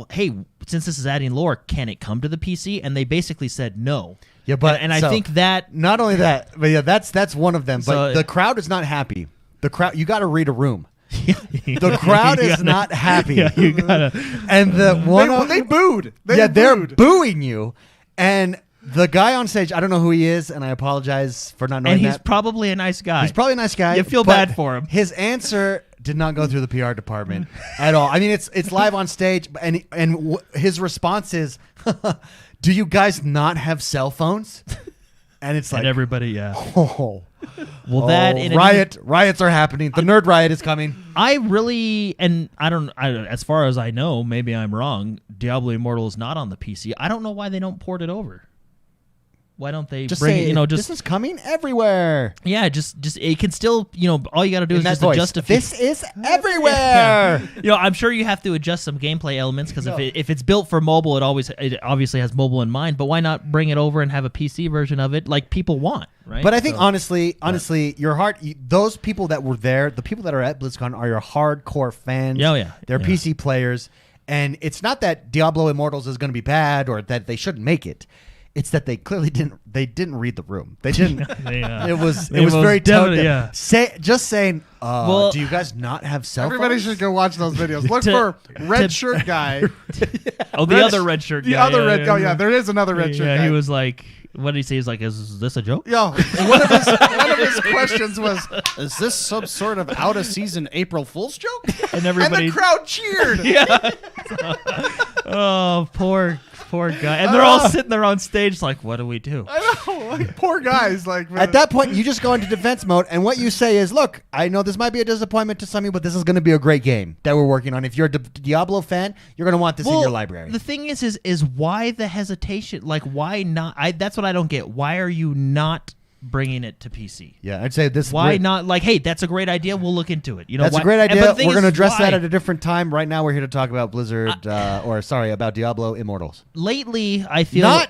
hey, since this is adding lore, can it come to the PC? And they basically said no. Yeah, but and I think that not only that, but that's one of them. But the crowd is not happy. The crowd, you got to read a room. The crowd is not happy. Yeah, you gotta. And they booed. They're booing you, and the guy on stage, I don't know who he is, and I apologize for not knowing that. And he's probably a nice guy. He's probably a nice guy. You feel bad for him. His answer did not go through the PR department at all. I mean, it's live on stage, and his response is, "Do you guys not have cell phones?" And it's like, and everybody, oh, riots are happening. The nerd riot is coming. I really, and I don't, as far as I know, maybe I'm wrong. Diablo Immortal is not on the PC. I don't know why they don't port it over. Why don't they just bring say, it? This is coming everywhere. Yeah, just it can still, all you got to do is just adjust a few. This is everywhere. I'm sure you have to adjust some gameplay elements because if it's built for mobile, it obviously has mobile in mind. But why not bring it over and have a PC version of it like people want, right? But I think honestly, those people that were there, the people that are at BlizzCon are your hardcore fans. Oh yeah, they're PC players, and it's not that Diablo Immortals is going to be bad or that they shouldn't make it. It's that they clearly didn't. They didn't read the room. They didn't. It was very tough. Yeah. Just saying. Do you guys not have cell phones? Everybody should go watch those videos. Look for red shirt guy. The other red shirt guy. The other red. Oh yeah, there is another red shirt guy. Yeah, he was like, what did he say? He's like, is this a joke? Yo, one of his questions was, is this some sort of out of season April Fool's joke? And the crowd cheered. Yeah. Oh, poor guy. And they're all sitting there on stage like, what do we do? I know. Like, poor guys. Like, at that point, you just go into defense mode, and what you say is, look, I know this might be a disappointment to some of you, but this is going to be a great game that we're working on. If you're a Diablo fan, you're going to want this in your library. The thing is why the hesitation? Like, why not? That's what I don't get. Why are you not bringing it to PC? Yeah, I'd say this. Why not? Like, hey, that's a great idea. We'll look into it. That's a great idea. We're going to address that at a different time. Right now, we're here to talk about Blizzard, about Diablo Immortals. Lately, I feel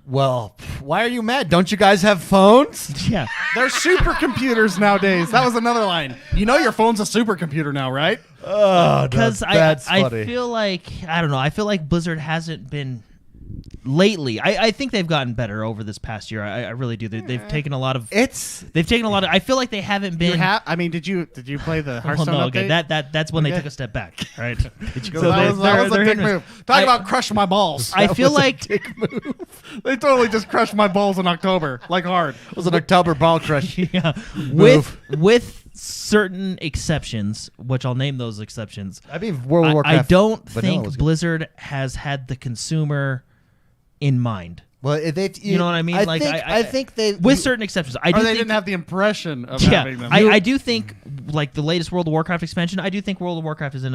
Well, why are you mad? Don't you guys have phones? Yeah, they're supercomputers nowadays. That was another line. Your phone's a supercomputer now, right? Oh, because I feel like I don't know. I feel like Blizzard hasn't been. Lately, I think they've gotten better over this past year. I really do. They've taken a lot of. I feel like they haven't been. Did you play the Hearthstone update? That's when they took a step back, right? That was a dick move. Talk about crushing my balls. I feel like dick move. They totally just crushed my balls in October, like hard. It was an October ball crush. Yeah, with certain exceptions, which I'll name those exceptions. I mean, World of Warcraft. I don't think Blizzard has had the consumer in mind. Well, you know what I mean? I think they, with certain exceptions, they didn't have the impression of having them. I do think, like the latest World of Warcraft expansion, I do think World of Warcraft is I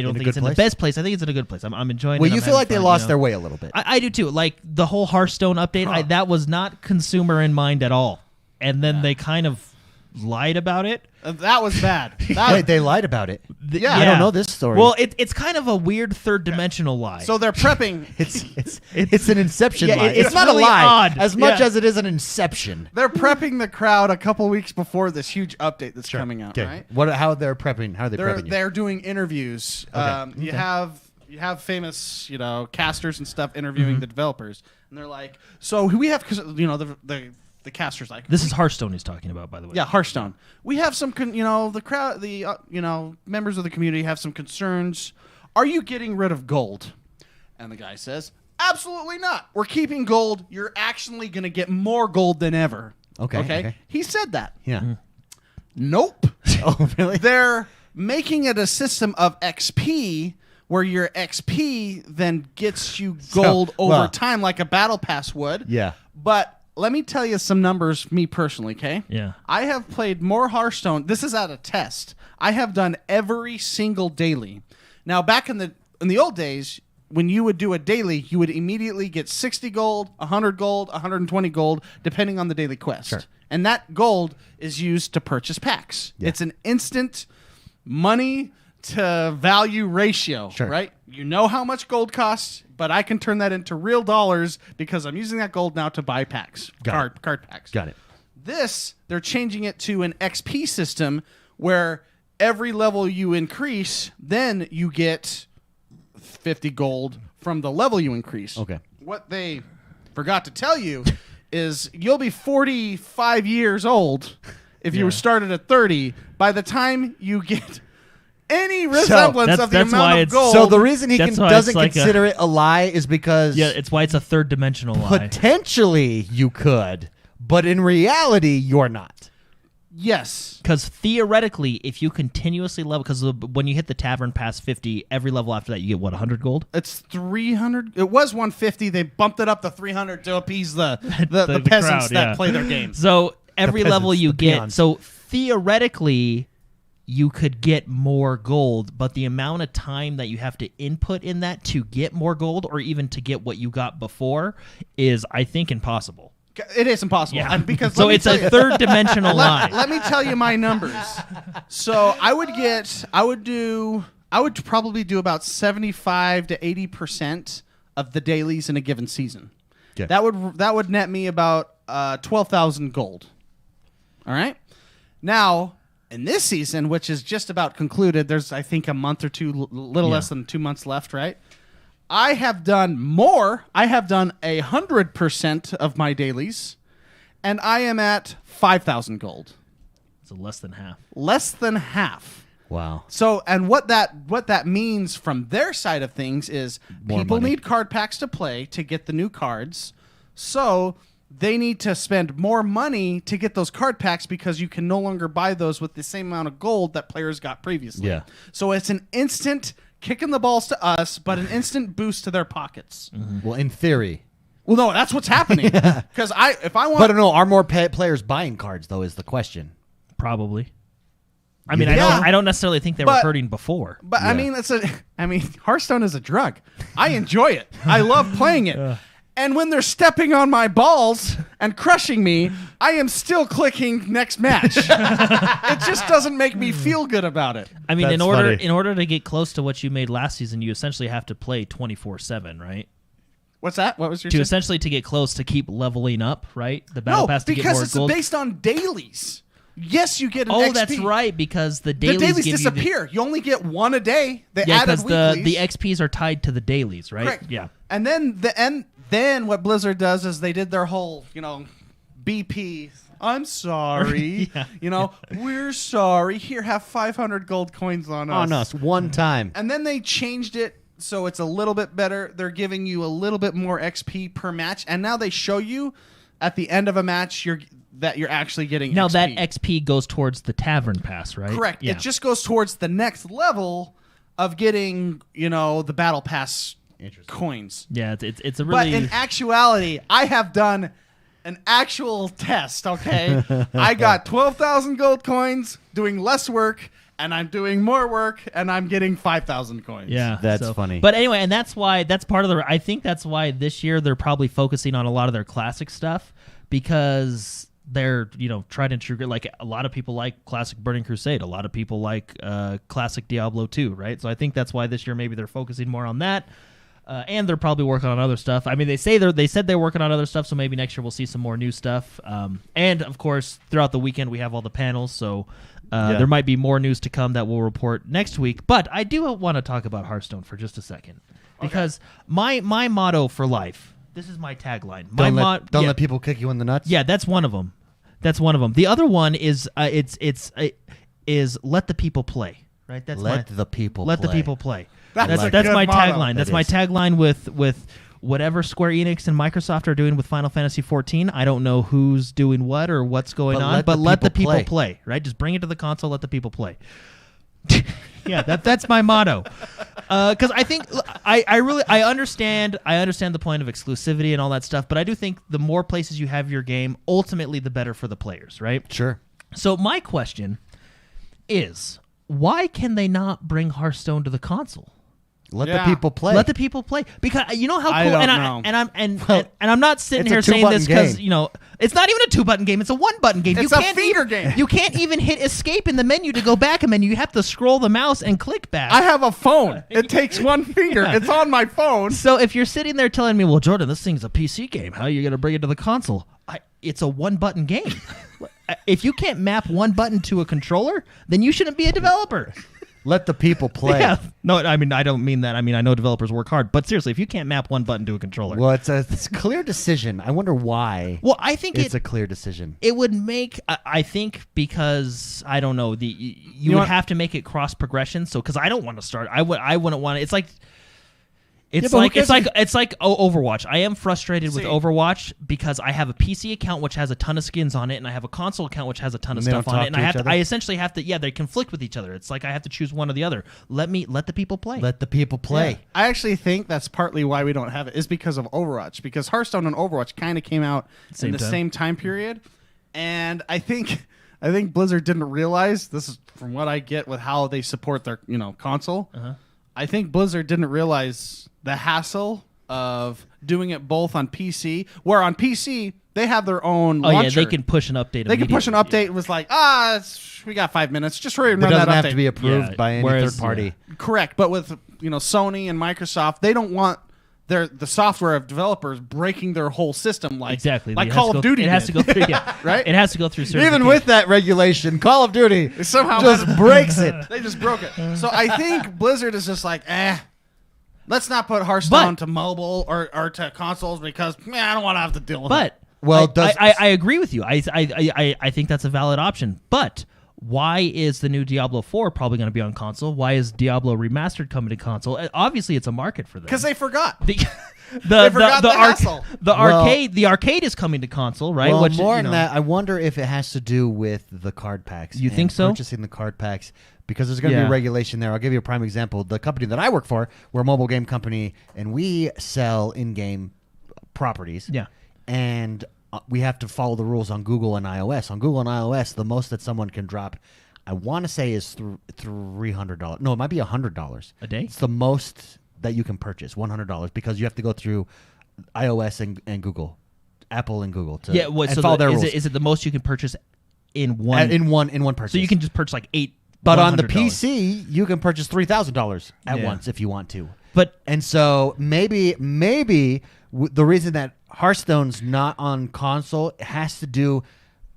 don't think it's in the best place. I think it's in a good place. I'm enjoying. Well, it. You feel like they lost their way a little bit. I do too. Like the whole Hearthstone update, that was not consumer in mind at all, and then they kind of lied about it. That was bad. Wait, they lied about it. Yeah, I don't know this story. Well, it's kind of a weird third dimensional lie. So they're prepping. It's an inception lie. It's not really a lie odd. as much as it is an inception. They're prepping the crowd a couple weeks before this huge update that's coming out. Right? How they're prepping? How are they prepping? They're doing interviews. Okay. You have famous casters and stuff interviewing the developers, and they're like, so we have the the caster's like, This is Hearthstone he's talking about, by the way. yeah, Hearthstone. We have some, the crowd, members of the community have some concerns. Are you getting rid of gold? And the guy says, absolutely not. We're keeping gold. You're actually going to get more gold than ever. Okay. He said that. Yeah. Nope. Oh, really? They're making it a system of XP where your XP then gets you gold over time like a battle pass would. Yeah. But let me tell you some numbers, me personally, okay? Yeah. I have played more Hearthstone. This is at a test. I have done every single daily. Now, back in the old days, when you would do a daily, you would immediately get 60 gold, 100 gold, 120 gold, depending on the daily quest. Sure. And that gold is used to purchase packs. Yeah. It's an instant money to value ratio, Sure. right? You know how much gold costs, but I can turn that into real dollars because I'm using that gold now to buy packs, card packs. Got it. This, they're changing it to an XP system where every level you increase, then you get 50 gold from the level you increase. Okay. What they forgot to tell you is you'll be 45 years old if you started at 30. By the time you get any resemblance of the amount of gold. So the reason he That's why doesn't it's like consider it a lie is because it's why it's a third dimensional lie. potentially you could, but in reality you're not. Yes. Because theoretically, if you continuously level, because when you hit the tavern past 50, every level after that you get 100 gold. It's 300. It was 150. They bumped it up to 300 to appease the peasants crowd, that play their games. So every level peasants, you the get, peons. so theoretically, you could get more gold, but the amount of time that you have to input in that to get more gold, or even to get what you got before, is I think impossible. It is impossible. Yeah. And because So it's a third dimensional lie. Let me tell you my numbers. So I would probably do about 75 to 80% of the dailies in a given season. Okay. That would net me about 12,000 gold. All right. Now, in this season, which is just about concluded, there's I think a month or two, little less than 2 months left, right? I have done more. I have done 100% of my dailies, and I am at 5,000 gold. So less than half. Less than half. Wow. So, and what that means from their side of things is More people money. need card packs to play to get the new cards. So they need to spend more money to get those card packs because you can no longer buy those with the same amount of gold that players got previously. Yeah. So it's an instant kicking the balls to us, but an instant boost to their pockets. Well, in theory. Well, no, that's what's happening. Because if I want, But no, are more players buying cards though is the question. Probably. I mean, Yeah. I don't necessarily think they were But- hurting before. but Yeah. I mean, Hearthstone is a drug. I enjoy it. I love playing it. And when they're stepping on my balls and crushing me, I am still clicking next match. It just doesn't make me feel good about it. I mean, That's funny. in order to get close to what you made last season, you essentially have to play 24/7, right? What's that? What was your To saying? essentially to get close to keep leveling up, right? The battle No, pass to get because more it's gold. based on dailies. Yes, you get an Oh, XP. that's right, because the The dailies, dailies give disappear. You only get one a day. They You added because the weeklies. XPs are tied to the dailies, right? Correct. Yeah. And then what Blizzard does is they did their whole, BP. I'm sorry. Yeah. We're sorry. Here, have 500 gold coins on us. On us one time. And then they changed it so it's a little bit better. They're giving you a little bit more XP per match. And now they show you at the end of a match that you're actually getting Now XP. that XP goes towards the tavern pass, right? Correct. Yeah. It just goes towards the next level of getting, the battle pass coins. Yeah, it's a But really in actuality, I have done an actual test, okay? I got 12,000 gold coins doing less work, and I'm doing more work, and I'm getting 5,000 coins. Yeah, That's funny. But anyway, and that's part of I think that's why this year they're probably focusing on a lot of their classic stuff, because they're, tried and true. Like a lot of people like classic Burning Crusade. A lot of people like classic Diablo 2, right? So I think that's why this year maybe they're focusing more on that. And they're probably working on other stuff. I mean, they said they're working on other stuff, so maybe next year we'll see some more new stuff. And of course, throughout the weekend we have all the panels, so there might be more news to come that we'll report next week. But I do want to talk about Hearthstone for just a second, because my motto for life This is my tagline. Don't let people kick you in the nuts. Yeah, that's one of them. The other one is is let the people play. Right. Let the people play. That's a my good motto. tagline. That's my tagline with whatever Square Enix and Microsoft are doing with Final Fantasy 14. I don't know who's doing what or what's going on, but let the people play. Right. Just bring it to the console. Let the people play. Yeah, that's my motto. Because I think I understand the point of exclusivity and all that stuff, but I do think the more places you have your game, ultimately the better for the players, right? Sure. So my question is, why can they not bring Hearthstone to the console? Let the people play. Let the people play, because you know how cool. I'm not sitting It's a here saying this because two-button it's not even a 2-button game. It's a 1-button game. It's a finger game. You can't even hit escape in the menu to go back a menu. You have to scroll the mouse and click back. I have a phone. It takes one finger. Yeah. It's on my phone. So if you're sitting there telling me, well, Jordan, this thing's a PC game, how are you going to bring it to the console? It's a 1-button game. If you can't map one button to a controller, then you shouldn't be a developer. Let the people play. Yeah. No, I mean, I don't mean that. I mean, I know developers work hard, but seriously, if you can't map one button to a controller. Well, it's a clear decision. I wonder why. Well, I think it's a clear decision. It would make, I think, because I don't know, you would have to make it cross progression. So, because I don't want to start, I wouldn't want to. It's like. It's like Overwatch. I am frustrated with Overwatch because I have a PC account which has a ton of skins on it, and I have a console account which has a ton of stuff on it, and I essentially have to. Yeah, they conflict with each other. It's like I have to choose one or the other. Let the people play. Let the people play. Yeah. I actually think that's partly why we don't have it is because of Overwatch. Because Hearthstone and Overwatch kind of came out in the same time period, and I think Blizzard didn't realize this is from what I get with how they support their console. Uh-huh. I think Blizzard didn't realize the hassle of doing it both on PC, where on PC they have their own launcher. Yeah, they can push an update. They can push an update. It was like, we got 5 minutes. Just hurry and run that update. It doesn't have to be approved by any third party. Yeah. Correct. But with Sony and Microsoft, they don't want the software of developers breaking their whole system like Call of Duty. It has to go through, right? It has to go through certification. Even with that regulation, Call of Duty somehow just breaks it. They just broke it. So I think Blizzard is just like, let's not put Hearthstone to mobile or to consoles because I don't want to have to deal with it. But I agree with you. I think that's a valid option. But why is the new Diablo 4 probably going to be on console? Why is Diablo Remastered coming to console? Obviously, it's a market for them. Because they forgot. The arcade is coming to console, right? Well, more than that, I wonder if it has to do with the card packs. You think so? Purchasing the card packs. Because there's going to be a regulation there. I'll give you a prime example. The company that I work for, we're a mobile game company, and we sell in-game properties. Yeah. And we have to follow the rules on Google and iOS. On Google and iOS, the most that someone can drop, I want to say, is $300. No, it might be $100 a day. It's the most that you can purchase, $100, because you have to go through iOS and Google, Apple and Google to follow their rules. Is it the most you can purchase in one purchase? So you can just purchase like 8. But on the PC, you can purchase $3,000 at once if you want to. And so maybe the reason that Hearthstone's not on console has to do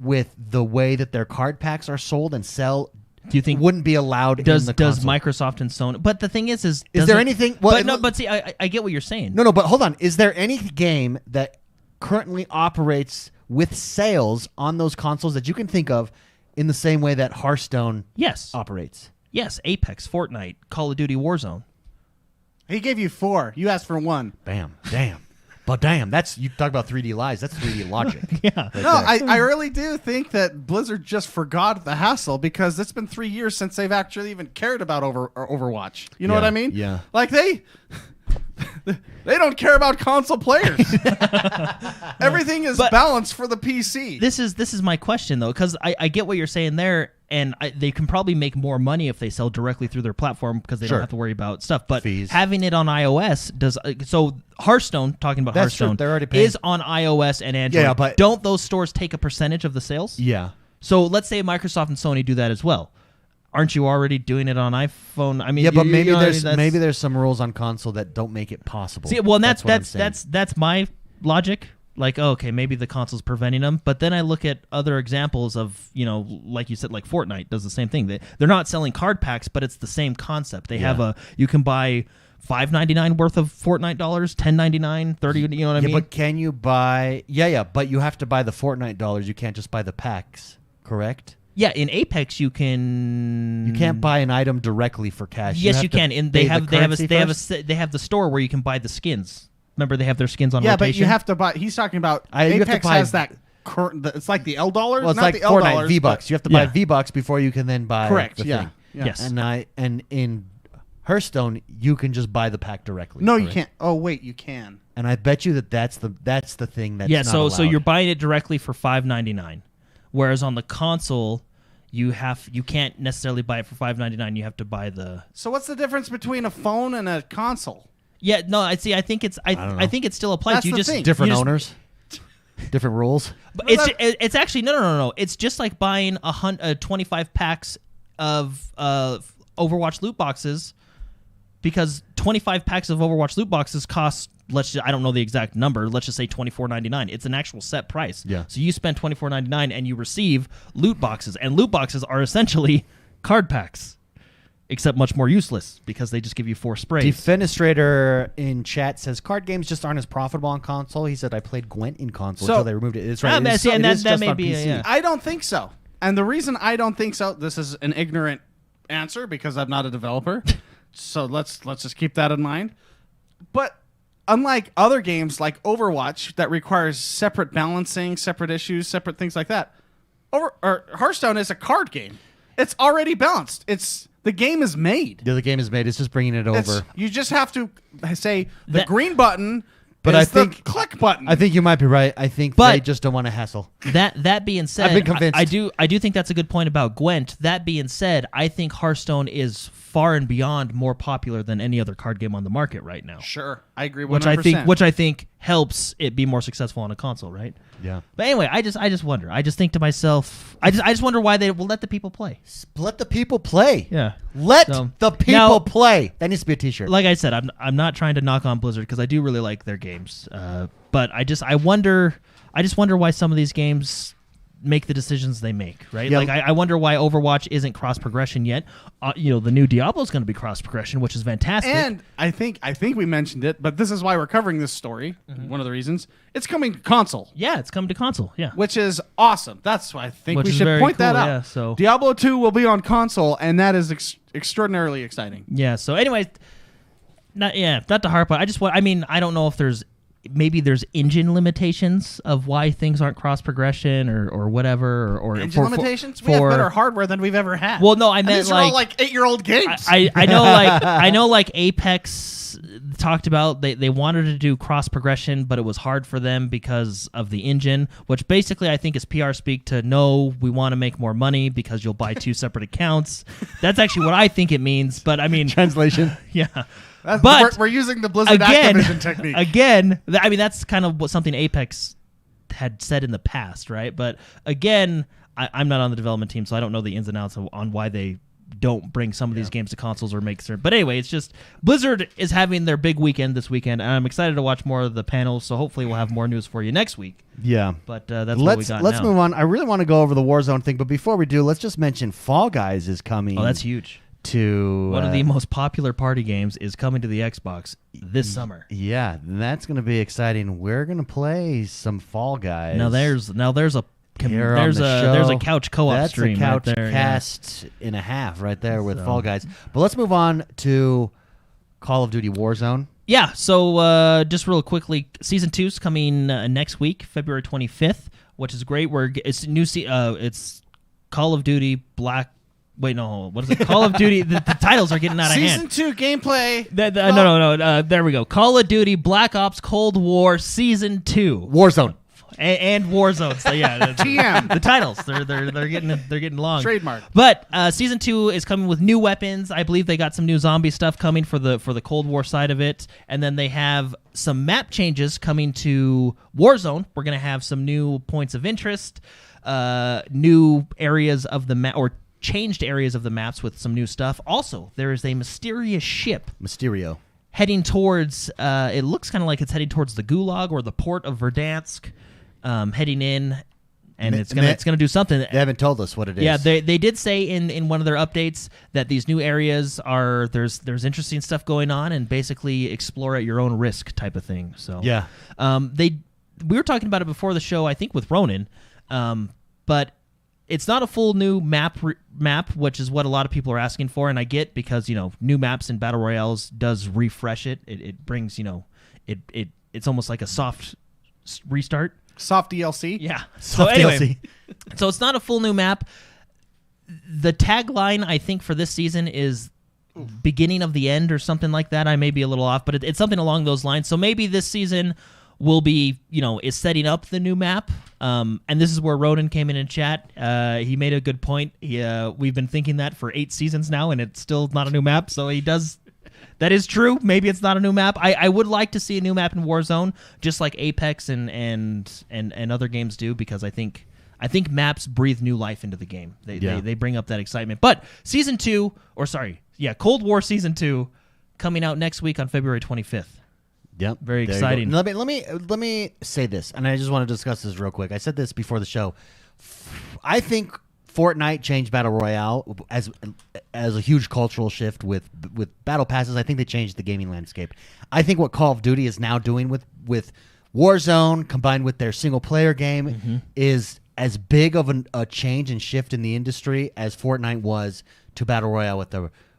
with the way that their card packs are sold and sell. Do you think wouldn't be allowed? Does console. Microsoft and Sony? But the thing is there anything? Well, but see, I get what you're saying. No, but hold on. Is there any game that currently operates with sales on those consoles that you can think of in the same way that Hearthstone operates? Yes, Apex, Fortnite, Call of Duty Warzone. He gave you 4. You asked for 1. Damn. But damn, that's you talk about 3D lies. That's 3D logic. Yeah. I really do think that Blizzard just forgot the hassle because it's been 3 years since they've actually even cared about Overwatch. You know what I mean? Yeah. Like they don't care about console players. Everything is balanced for the PC. This is my question though, because I get what you're saying there, and they can probably make more money if they sell directly through their platform because they don't have to worry about stuff. But fees. Having it on iOS does so. Hearthstone, talking about That's Hearthstone, true. They're already paying. Is on iOS and Android. Yeah, but don't those stores take a percentage of the sales? Yeah. So let's say Microsoft and Sony do that as well. Aren't you already doing it on iPhone? I mean, yeah, but maybe there's some rules on console that don't make it possible. See, well, and that's my logic. Like, okay, maybe the console's preventing them, but then I look at other examples of, like you said, like Fortnite does the same thing. They're not selling card packs, but it's the same concept. They have you can buy $5.99 worth of Fortnite dollars, $10.99, $30. You know what I mean? But can you buy? Yeah. But you have to buy the Fortnite dollars. You can't just buy the packs. Correct. Yeah, in Apex you can. You can't buy an item directly for cash. Yes, you can. And they have the the store where you can buy the skins. Remember, they have their skins on Yeah, rotation. but you have to buy. He's talking about you have to Apex buy- has that. It's like the L dollars. Well, it's not like the L Fortnite dollars, V-Bucks. You have to buy V-Bucks before you can then buy. Correct. The Yeah. thing. Yeah. Yes. And in Hearthstone, you can just buy the pack directly. No, correct? you can't. Oh wait, you can. And I bet you that's the thing that's yeah. not So allowed. you're buying it directly for $5.99, whereas on the console, you can't necessarily buy it for $5.99. You have to buy the. So what's the difference between a phone and a console? Yeah. No. I see. I think it's. don't know. I think it still applies. That's You the just thing. different you just- owners, different rules. But No, it's actually no. It's just like buying 25 packs of Overwatch loot boxes, because 25 packs of Overwatch loot boxes cost, I don't know the exact number. Let's just say $24.99. It's an actual set price. Yeah. So you spend $24.99 and you receive loot boxes, and loot boxes are essentially card packs, except much more useless because they just give you 4 sprays. Defenestrator in chat says card games just aren't as profitable on console. He said I played Gwent in console So- until they removed it. It's right. Ah, It is- see, and it is that just may on be, PC. yeah. I don't think so. And the reason I don't think so, this is an ignorant answer because I'm not a developer. So let's just keep that in mind. But unlike other games like Overwatch that requires separate balancing, separate issues, separate things like that, Hearthstone is a card game. It's already balanced. The game is made. The other game is made. It's just bringing it over. You just have to say the That- green button But is I think- the click button. I think you might be right. I think But- they just don't want to hassle. That being said, I've been convinced. I do think that's a good point about Gwent. That being said, I think Hearthstone is far and beyond more popular than any other card game on the market right now. Sure, I agree. 100%. Which I think helps it be more successful on a console, right? Yeah. But anyway, I just wonder. I just think to myself, I just wonder why they will let the people play. Let the people play. Yeah. Let So- the people Now- play. That needs to be a T-shirt. Like I said, I'm not trying to knock on Blizzard because I do really like their games. But I just wonder why some of these games make the decisions they make, right? Yeah. Like I wonder why Overwatch isn't cross progression yet. The new Diablo is going to be cross progression, which is fantastic. And I think we mentioned it, but this is why we're covering this story. One of the reasons it's coming to console, yeah, it's coming to console. Yeah. which is awesome. That's why I think Which we is should very point that cool, out. yeah, so- Diablo 2 will be on console, and that is extraordinarily exciting. Yeah. So anyway, not to harp on. I don't know if maybe there's engine limitations of why things aren't cross progression or whatever or Engine limitations. We have better hardware than we've ever had. Well, no, I And meant these are all like 8-year-old games. I know like Apex talked about they wanted to do cross progression, but it was hard for them because of the engine, which basically I think is PR speak to no, we want to make more money because you'll buy 2 separate accounts. That's actually what I think it means, but I mean, Translation. yeah. But we're using the Blizzard Activision technique. That's kind of what something Apex had said in the past, right? But again, I'm not on the development team, so I don't know the ins and outs on why they don't bring some of these games to consoles or make certain. But anyway, it's just Blizzard is having their big weekend this weekend, and I'm excited to watch more of the panels. So hopefully we'll have more news for you next week. Yeah. But that's what we got. Let's now. move on. I really want to go over the Warzone thing, but before we do, let's just mention Fall Guys is coming. Oh, that's huge. To One of the most popular party games is coming to the Xbox this summer. Yeah, that's going to be exciting. We're going to play some Fall Guys. Now there's a Here on there's the a show. there's a couch co-op That's stream a couch right there. cast and a half right there with So- Fall Guys. But let's move on to Call of Duty Warzone. Yeah, so just real quickly, Season 2 is coming next week, February 25th, which is great. It's new. It's Call of Duty Black. Wait, no. What is it? Call of Duty. The titles are getting out of hand. Season 2 gameplay. No. There we go. Call of Duty Black Ops Cold War Season 2 Warzone. and Warzone. So yeah, TM. the titles they're getting long. Trademark. But Season 2 is coming with new weapons. I believe they got some new zombie stuff coming for the Cold War side of it, and then they have some map changes coming to Warzone. We're gonna have some new points of interest, new areas of the map or changed areas of the maps with some new stuff. Also, there is a mysterious ship Mysterio. heading towards. It looks kind of like it's heading towards the Gulag or the port of Verdansk, heading in. and it's gonna do something. They haven't told us what it is. Yeah, they did say in one of their updates that these new areas there's interesting stuff going on, and basically explore at your own risk type of thing. So yeah, we were talking about it before the show, I think with Ronan, but it's not a full new map, which is what a lot of people are asking for, and I get, because new maps in battle royales does refresh it. It brings it's almost like a soft restart. Soft DLC? Yeah. Soft DLC. So it's not a full new map. The tagline, I think, for this season is beginning of the end or something like that. I may be a little off, but it's something along those lines. So maybe this season will be, is setting up the new map. And this is where Ronan came in chat. He made a good point. We've been thinking that for 8 seasons now, and it's still not a new map. So he does. That is true. Maybe it's not a new map. I would like to see a new map in Warzone, just like Apex and other games do, because I think maps breathe new life into the game. They bring up that excitement. But Cold War Season 2 coming out next week on February 25th. Yep. Very exciting. Let me say this, and I just want to discuss this real quick. I said this before the show. I think Fortnite changed Battle Royale as a huge cultural shift with battle passes. I think they changed the gaming landscape. I think what Call of Duty is now doing with Warzone combined with their single player game is as big of a change and shift in the industry as Fortnite was to Battle Royale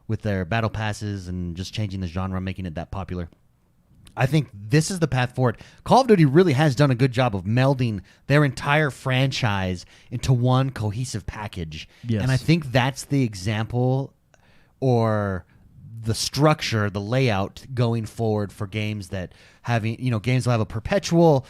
with their battle passes and just changing the genre, making it that popular. I think this is the path forward. Call of Duty really has done a good job of melding their entire franchise into one cohesive package. Yes. And I think that's the example or the structure, the layout going forward for games that games will have a perpetual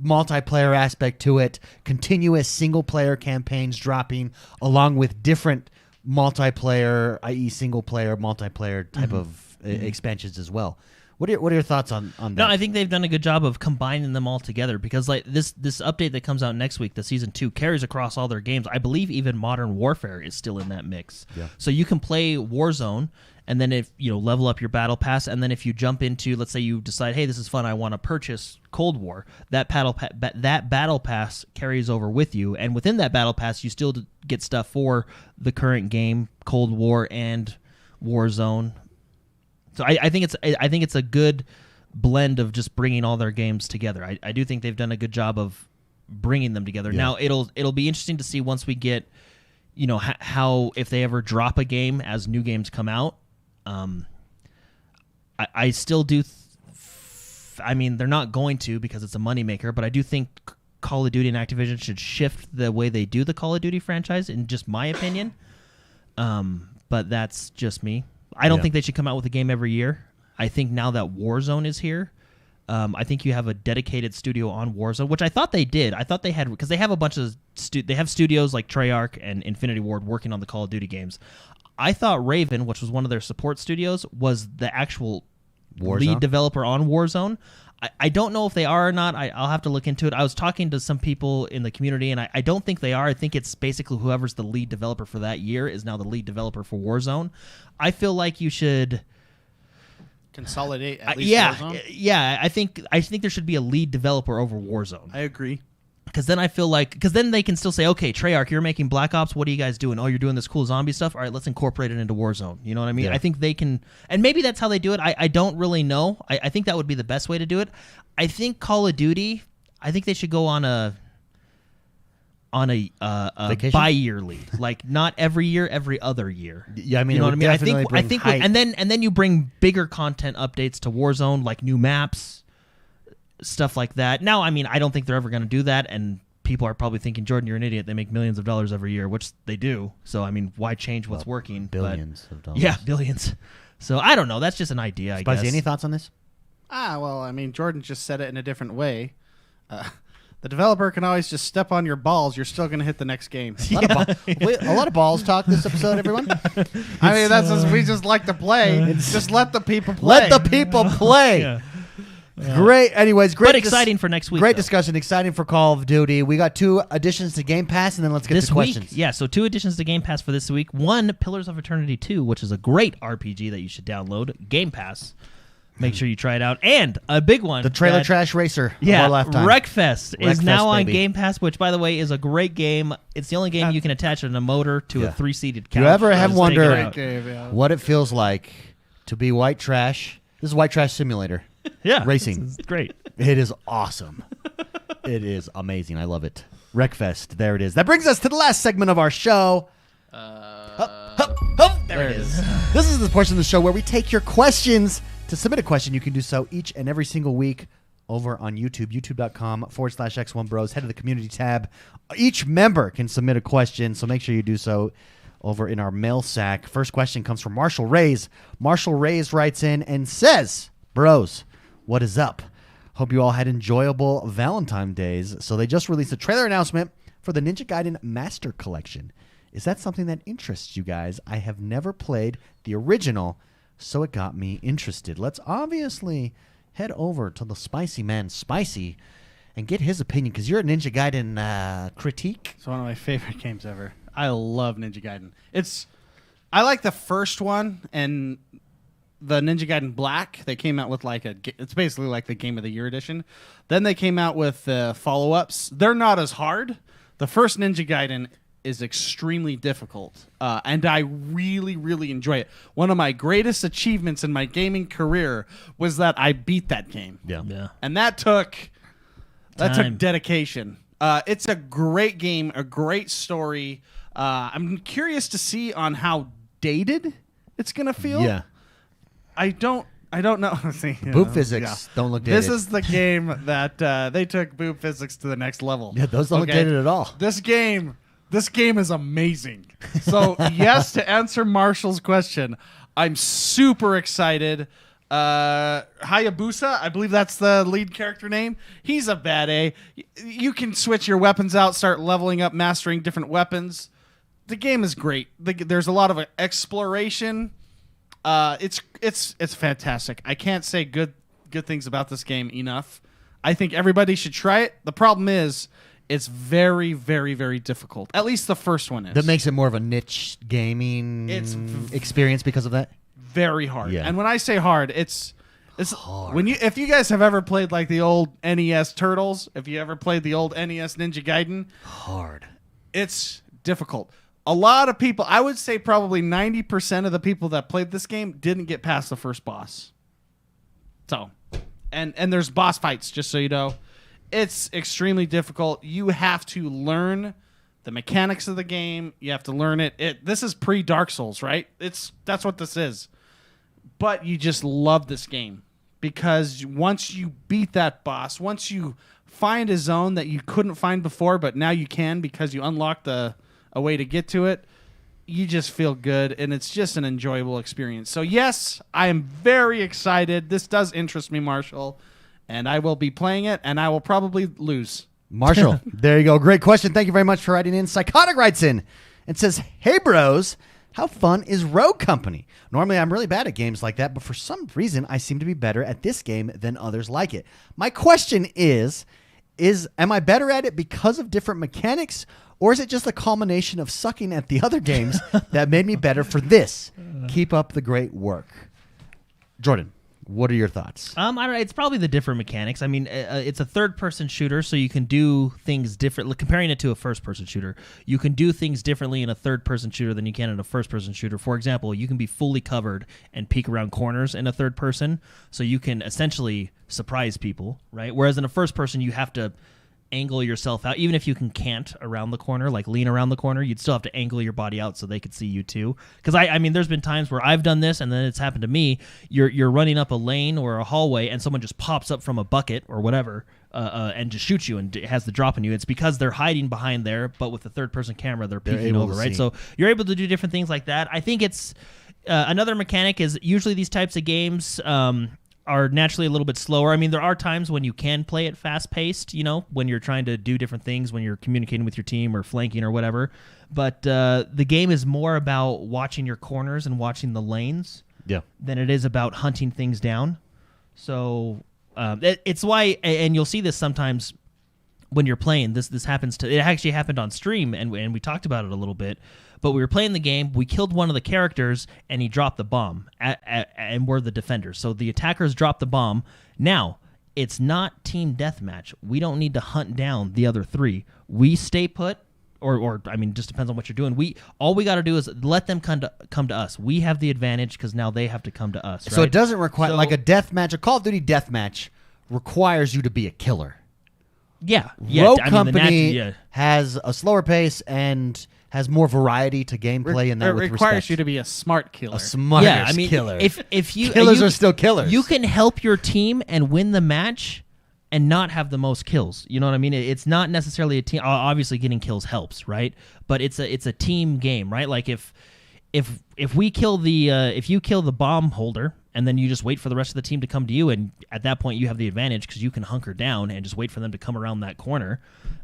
multiplayer aspect to it, continuous single player campaigns dropping along with different multiplayer, i.e. single player, multiplayer type of expansions as well. What are your thoughts on that? No, I think they've done a good job of combining them all together, because like this update that comes out next week, the Season 2, carries across all their games. I believe even Modern Warfare is still in that mix. Yeah. So you can play Warzone, and then if level up your battle pass, and then if you jump into, let's say you decide, hey, this is fun, I want to purchase Cold War, that battle pass carries over with you, and within that battle pass you still get stuff for the current game, Cold War and Warzone. So I think it's a good blend of just bringing all their games together. I do think they've done a good job of bringing them together. Yeah. Now it'll be interesting to see once we get, how if they ever drop a game as new games come out. I still do. They're not going to, because it's a moneymaker, but I do think Call of Duty and Activision should shift the way they do the Call of Duty franchise, in just my opinion. But that's just me. I don't think they should come out with a game every year. I think now that Warzone is here, I think you have a dedicated studio on Warzone, which I thought they did. I thought they had, because they have a bunch of they have studios like Treyarch and Infinity Ward working on the Call of Duty games. I thought Raven, which was one of their support studios, was the actual lead developer on Warzone. I don't know if they are or not. I'll have to look into it. I was talking to some people in the community, and I don't think they are. I think it's basically whoever's the lead developer for that year is now the lead developer for Warzone. I feel like you should consolidate at least Warzone. Yeah. I think there should be a lead developer over Warzone. I agree. Because then I feel like, because then they can still say, okay, Treyarch, you're making Black Ops. What are you guys doing? Oh, you're doing this cool zombie stuff. All right, let's incorporate it into Warzone. You know what I mean? Yeah. I think they can, and maybe that's how they do it. I don't really know. I think that would be the best way to do it. I think Call of Duty, I think they should go on a bi-yearly, like not every year, every other year. Yeah, I mean, you know what I mean. I think, and then you bring bigger content updates to Warzone, like new maps. Stuff like that. Now, I mean, I don't think they're ever going to do that, and people are probably thinking, Jordan, you're an idiot. They make millions of dollars every year, which they do. So, I mean, why change what's working? Billions of dollars. Yeah, billions. So, I don't know. That's just an idea, I guess. Any thoughts on this? Well, I mean, Jordan just said it in a different way. The developer can always just step on your balls. You're still going to hit the next game. A lot of balls talk this episode, everyone. I mean, that's just, we just like to play. Just let the people play. Let the people play. Yeah. Great. Anyways, great. But exciting for next week. Great discussion. Exciting for Call of Duty. We got 2 additions to Game Pass, and then let's get to questions. Yeah, so 2 additions to Game Pass for this week. 1, Pillars of Eternity 2, which is a great RPG that you should download. Game Pass. Make sure you try it out. And a big one. The Trailer Trash Racer of our lifetime. Wreckfest is now on baby. Game Pass, which, by the way, is a great game. It's the only game you can attach a motor to a 3-seated couch. You ever have Just wondered take it out. what it feels like to be white trash? This is White Trash Simulator. Racing. It's great. It is awesome. It is amazing. I love it. Wreckfest. There it is. That brings us to the last segment of our show. There it is. This is the portion of the show where we take your questions. To submit a question, you can do so each and every single week over on YouTube, youtube.com/XoneBros. Head to the community tab. Each member can submit a question, so make sure you do so over in our mail sack. First question comes from Marshall Rays. Marshall Rays writes in and says, Bros, what is up? Hope you all had enjoyable Valentine days. So they just released a trailer announcement for the Ninja Gaiden Master Collection. Is that something that interests you guys? I have never played the original, so it got me interested. Let's obviously head over to the Spicy Man Spicy and get his opinion, because you're a Ninja Gaiden critique. It's one of my favorite games ever. I love Ninja Gaiden. I like the first one and the Ninja Gaiden Black. They came out with it's basically like the Game of the Year edition. Then they came out with follow-ups. They're not as hard. The first Ninja Gaiden is extremely difficult, and I really, really enjoy it. One of my greatest achievements in my gaming career was that I beat that game. Yeah. And that took dedication. It's a great game, a great story. I'm curious to see on how dated it's gonna feel. Yeah. I don't know. See, Boob physics don't look dated. This is the game that they took boob physics to the next level. Yeah, those don't look dated at all. This game is amazing. So yes, to answer Marshall's question, I'm super excited. Hayabusa, I believe that's the lead character name. He's a bad A. You can switch your weapons out, start leveling up, mastering different weapons. The game is great. There's a lot of exploration. It's fantastic. I can't say good things about this game enough. I think everybody should try it. The problem is, it's very, very, very difficult. At least the first one is. That makes it more of a niche gaming experience because of that? Very hard. Yeah. And when I say hard, it's hard. If you guys have ever played like the old NES Turtles, if you ever played the old NES Ninja Gaiden, hard. It's difficult. A lot of people, I would say probably 90% of the people that played this game didn't get past the first boss. So, and there's boss fights, just so you know. It's extremely difficult. You have to learn the mechanics of the game. You have to learn it. This is pre-Dark Souls, right? That's what this is. But you just love this game because once you beat that boss, once you find a zone that you couldn't find before, but now you can because you unlocked a way to get to it, you just feel good, and it's just an enjoyable experience. So yes, I am very excited. This does interest me, Marshall. And I will be playing it, and I will probably lose. Marshall, there you go. Great question. Thank you very much for writing in. Psychotic writes in and says, Hey, bros, how fun is Rogue Company? Normally, I'm really bad at games like that, but for some reason, I seem to be better at this game than others like it. My question is am I better at it because of different mechanics, or is it just a culmination of sucking at the other games that made me better for this? Keep up the great work. Jordan. What are your thoughts? I don't know. It's probably the different mechanics. I mean, it's a third-person shooter, so you can do things differently. Comparing it to a first-person shooter, you can do things differently in a third-person shooter than you can in a first-person shooter. For example, you can be fully covered and peek around corners in a third person, so you can essentially surprise people, right? Whereas in a first-person, you have to angle yourself out. Even if you can cant around the corner, like lean around the corner, you'd still have to angle your body out so they could see you too. Because I mean, there's been times where I've done this and then it's happened to me. You're running up a lane or a hallway and someone just pops up from a bucket or whatever and just shoots you and has the drop on you. It's because they're hiding behind there, but with the third person camera, they're peeking over, right? So you're able to do different things like that. I think it's another mechanic is usually these types of games are naturally a little bit slower. I mean, there are times when you can play it fast-paced, you know, when you're trying to do different things, when you're communicating with your team or flanking or whatever. But the game is more about watching your corners and watching the lanes than it is about hunting things down. So it's why, and you'll see this sometimes when you're playing. This happens to, it actually happened on stream, and we talked about it a little bit. But we were playing the game, we killed one of the characters, and he dropped the bomb and we're the defenders. So the attackers drop the bomb. Now, it's not team deathmatch. We don't need to hunt down the other 3. We stay put, or I mean, just depends on what you're doing. All we got to do is let them come to us. We have the advantage because now they have to come to us. So right? it doesn't require like a deathmatch. A Call of Duty deathmatch requires you to be a killer. Yeah. Rogue I mean, Company has a slower pace and has more variety to gameplay in that. It with requires respect. you to be a smart killer. A smart killer. If you killers are still killers. you can help your team and win the match and not have the most kills. You know what I mean? It's not necessarily a team. Obviously, getting kills helps, right? But it's a team game, right? Like if we kill if you kill the bomb holder and then you just wait for the rest of the team to come to you, and at that point you have the advantage because you can hunker down and just wait for them to come around that corner.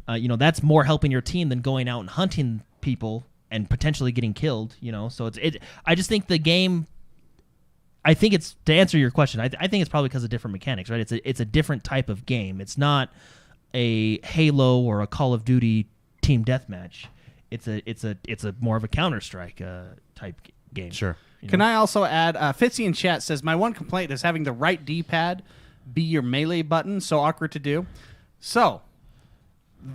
That's more helping your team than going out and hunting people and potentially getting killed. So I just think the game. I think it's, to answer your question, I think it's probably because of different mechanics, right? It's a different type of game. It's not a Halo or a Call of Duty team deathmatch. It's a more of a Counter-Strike type game. Sure. Can I also add, Fitzy in chat says, my one complaint is having the right D-pad be your melee button, so awkward to do. So,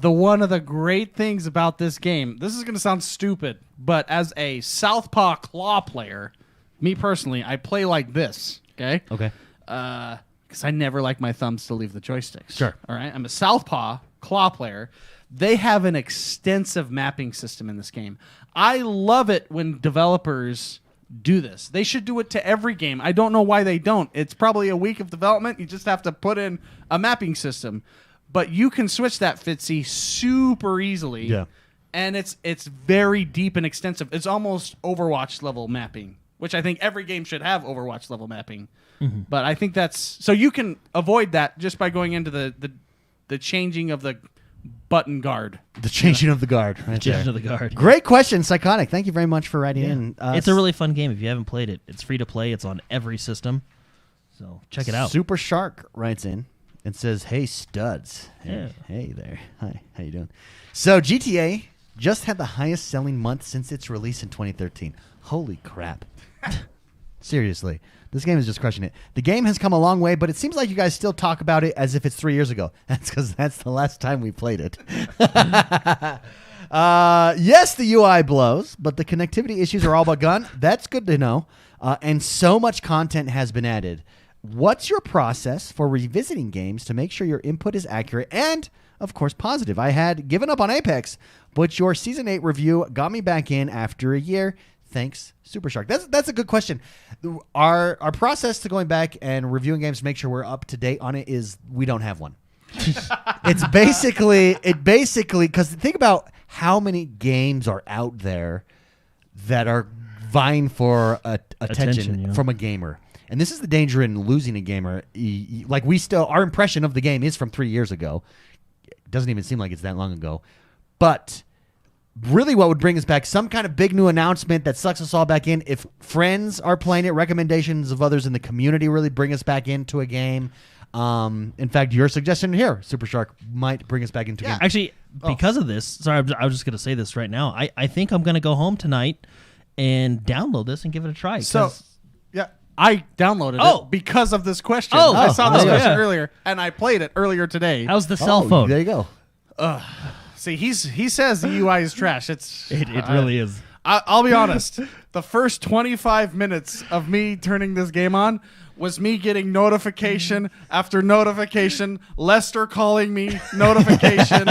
one of the great things about this game, this is going to sound stupid, but as a Southpaw Claw player, me personally, I play like this, okay? Okay. Because I never like my thumbs to leave the joysticks. Sure. All right? I'm a Southpaw Claw player. They have an extensive mapping system in this game. I love it when developers do this. They should do it to every game. I don't know why they don't. It's probably a week of development. You just have to put in a mapping system. But you can switch that, Fitzy, super easily. Yeah. And it's very deep and extensive. It's almost Overwatch level mapping, which I think every game should have Overwatch level mapping. Mm-hmm. But I think that's... So you can avoid that just by going into the changing of the button guard. The changing of the guard. Right Changing there. of the guard. Great question, Psychotic. Thank you very much for writing in. It's a really fun game if you haven't played it. It's free to play. It's on every system. So check it out. Super Shark writes in and says, hey, studs. Hey there. Hi. How you doing? So GTA just had the highest selling month since its release in 2013. Holy crap. Seriously. This game is just crushing it. The game has come a long way, but it seems like you guys still talk about it as if it's 3 years ago. That's because that's the last time we played it. Yes, the UI blows, but the connectivity issues are all but gone. That's good to know. And so much content has been added. What's your process for revisiting games to make sure your input is accurate and, of course, positive? I had given up on Apex, but your Season 8 review got me back in after a year. Thanks, Super Shark. That's a good question. Our process to going back and reviewing games to make sure we're up to date on it is we don't have one. It basically because think about how many games are out there that are vying for attention from a gamer. And this is the danger in losing a gamer. Like our impression of the game is from 3 years ago. It doesn't even seem like it's that long ago. But really what would bring us back, some kind of big new announcement that sucks us all back in. If friends are playing it, recommendations of others in the community really bring us back into a game. In fact, your suggestion here, Super Shark, might bring us back into a game. Actually, because of this, sorry, I was just going to say this right now. I think I'm going to go home tonight and download this and give it a try. So, yeah, I downloaded it because of this question. Oh, I saw this question yeah. earlier, and I played it earlier today. How's the cell phone? There you go. See, he says the UI is trash. It really is. I'll be honest. The first 25 minutes of me turning this game on was me getting notification after notification, Lester calling me, notification,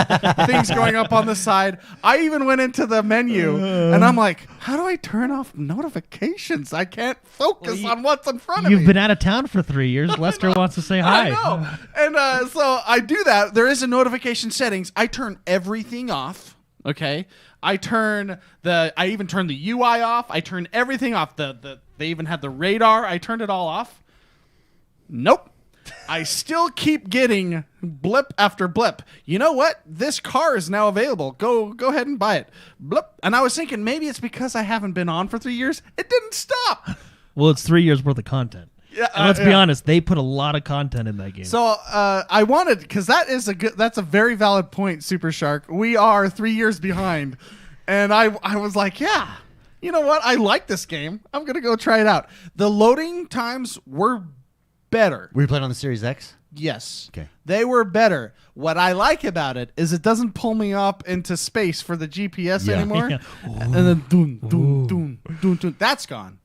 things going up on the side. I even went into the menu, and I'm like, how do I turn off notifications? I can't focus on what's in front of me. You've been out of town for 3 years. Lester wants to say hi. I know. And so I do that. There is a notification settings. I turn everything off, okay? I even turn the UI off. I turn everything off. They even had the radar. I turned it all off. Nope. I still keep getting blip after blip. You know what? This car is now available. Go ahead and buy it. Blip. And I was thinking maybe it's because I haven't been on for 3 years. It didn't stop. Well, it's 3 years worth of content. Yeah, and let's be honest, they put a lot of content in that game. So I wanted, because that's a very valid point, Super Shark. We are 3 years behind, and I was like, yeah, you know what? I like this game. I'm going to go try it out. The loading times were better. Were you playing on the Series X? Yes. Okay. They were better. What I like about it is it doesn't pull me up into space for the GPS anymore. Yeah. And then doom, doom, doom, doom, doom. That's gone.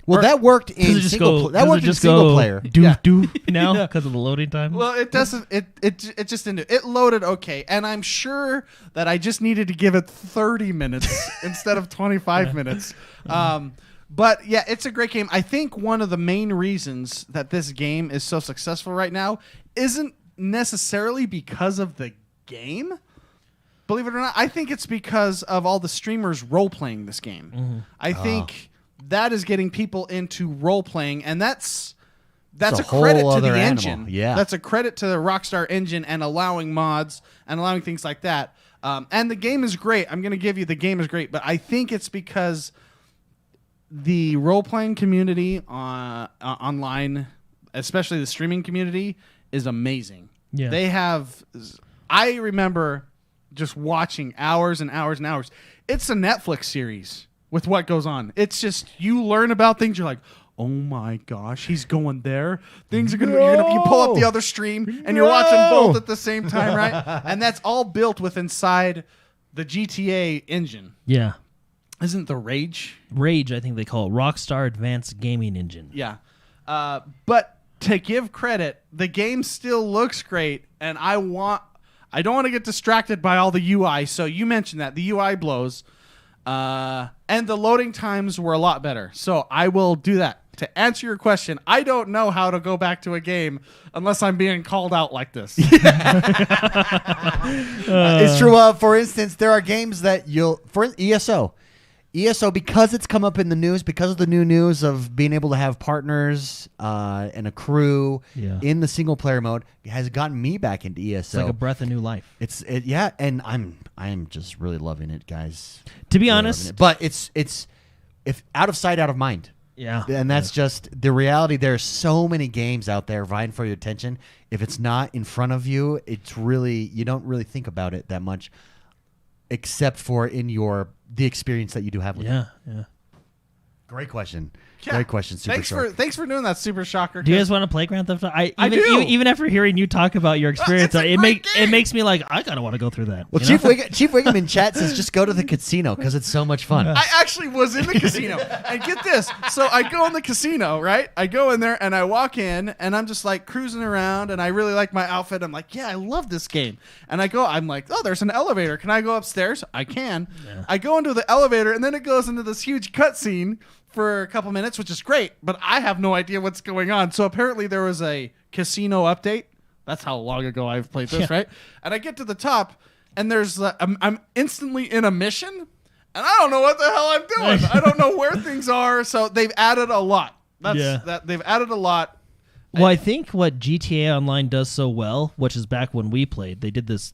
Well, that worked in single player. Do now because of the loading time. Well, it doesn't. It just didn't. It loaded okay, and I'm sure that I just needed to give it 30 minutes instead of 25 minutes. But yeah, it's a great game. I think one of the main reasons that this game is so successful right now isn't necessarily because of the game. Believe it or not, I think it's because of all the streamers role playing this game. Mm-hmm. I think that is getting people into role playing, and that's a a whole credit to other the animal. engine. Yeah. That's a credit to the Rockstar engine and allowing mods and allowing things like that. And the game is great. I'm going to give you the game is great, but I think it's because the role playing community online, especially the streaming community, is amazing. Yeah. They have. I remember just watching hours and hours and hours. It's a Netflix series with what goes on. It's just you learn about things. You're like, oh my gosh, he's going there. Things are gonna. You pull up the other stream and you're watching both at the same time, right? And that's all built with inside the GTA engine. Yeah. Isn't the Rage? Rage, I think they call it. Rockstar Advanced Gaming Engine. Yeah. But to give credit, the game still looks great, and I don't want to get distracted by all the UI. So you mentioned that the UI blows, and the loading times were a lot better. So I will do that. To answer your question, I don't know how to go back to a game unless I'm being called out like this. It's true. For instance, there are games that for ESO, because it's come up in the news, because of the new news of being able to have partners and a crew in the single player mode, has gotten me back into ESO. It's like a breath of new life. And I'm just really loving it, guys. To be honest, but it's if out of sight, out of mind. Yeah. And that's just the reality. There's so many games out there vying for your attention. If it's not in front of you, you don't really think about it that much, except for in the experience that you do have with it. Yeah. Great question. Yeah. Great question, Super Shark. Thanks for doing that, Super Shocker. Do you guys want to play Grand Theft Auto? I do. Even after hearing you talk about your experience, it makes me like, I kind of want to go through that. Well, Chief Wiggum in chat says just go to the casino because it's so much fun. I actually was in the casino. And get this. So I go in the casino, right? I go in there and I walk in and I'm just like cruising around and I really like my outfit. I'm like, yeah, I love this game. And I'm like, oh, there's an elevator. Can I go upstairs? I can. Yeah. I go into the elevator and then it goes into this huge cutscene for a couple minutes, which is great, but I have no idea what's going on. So apparently there was a casino update. That's how long ago I've played this, right? And I get to the top, and there's I'm instantly in a mission, and I don't know what the hell I'm doing. I don't know where things are. So they've added a lot. They've added a lot. Well, I think what GTA Online does so well, which is back when we played, they did this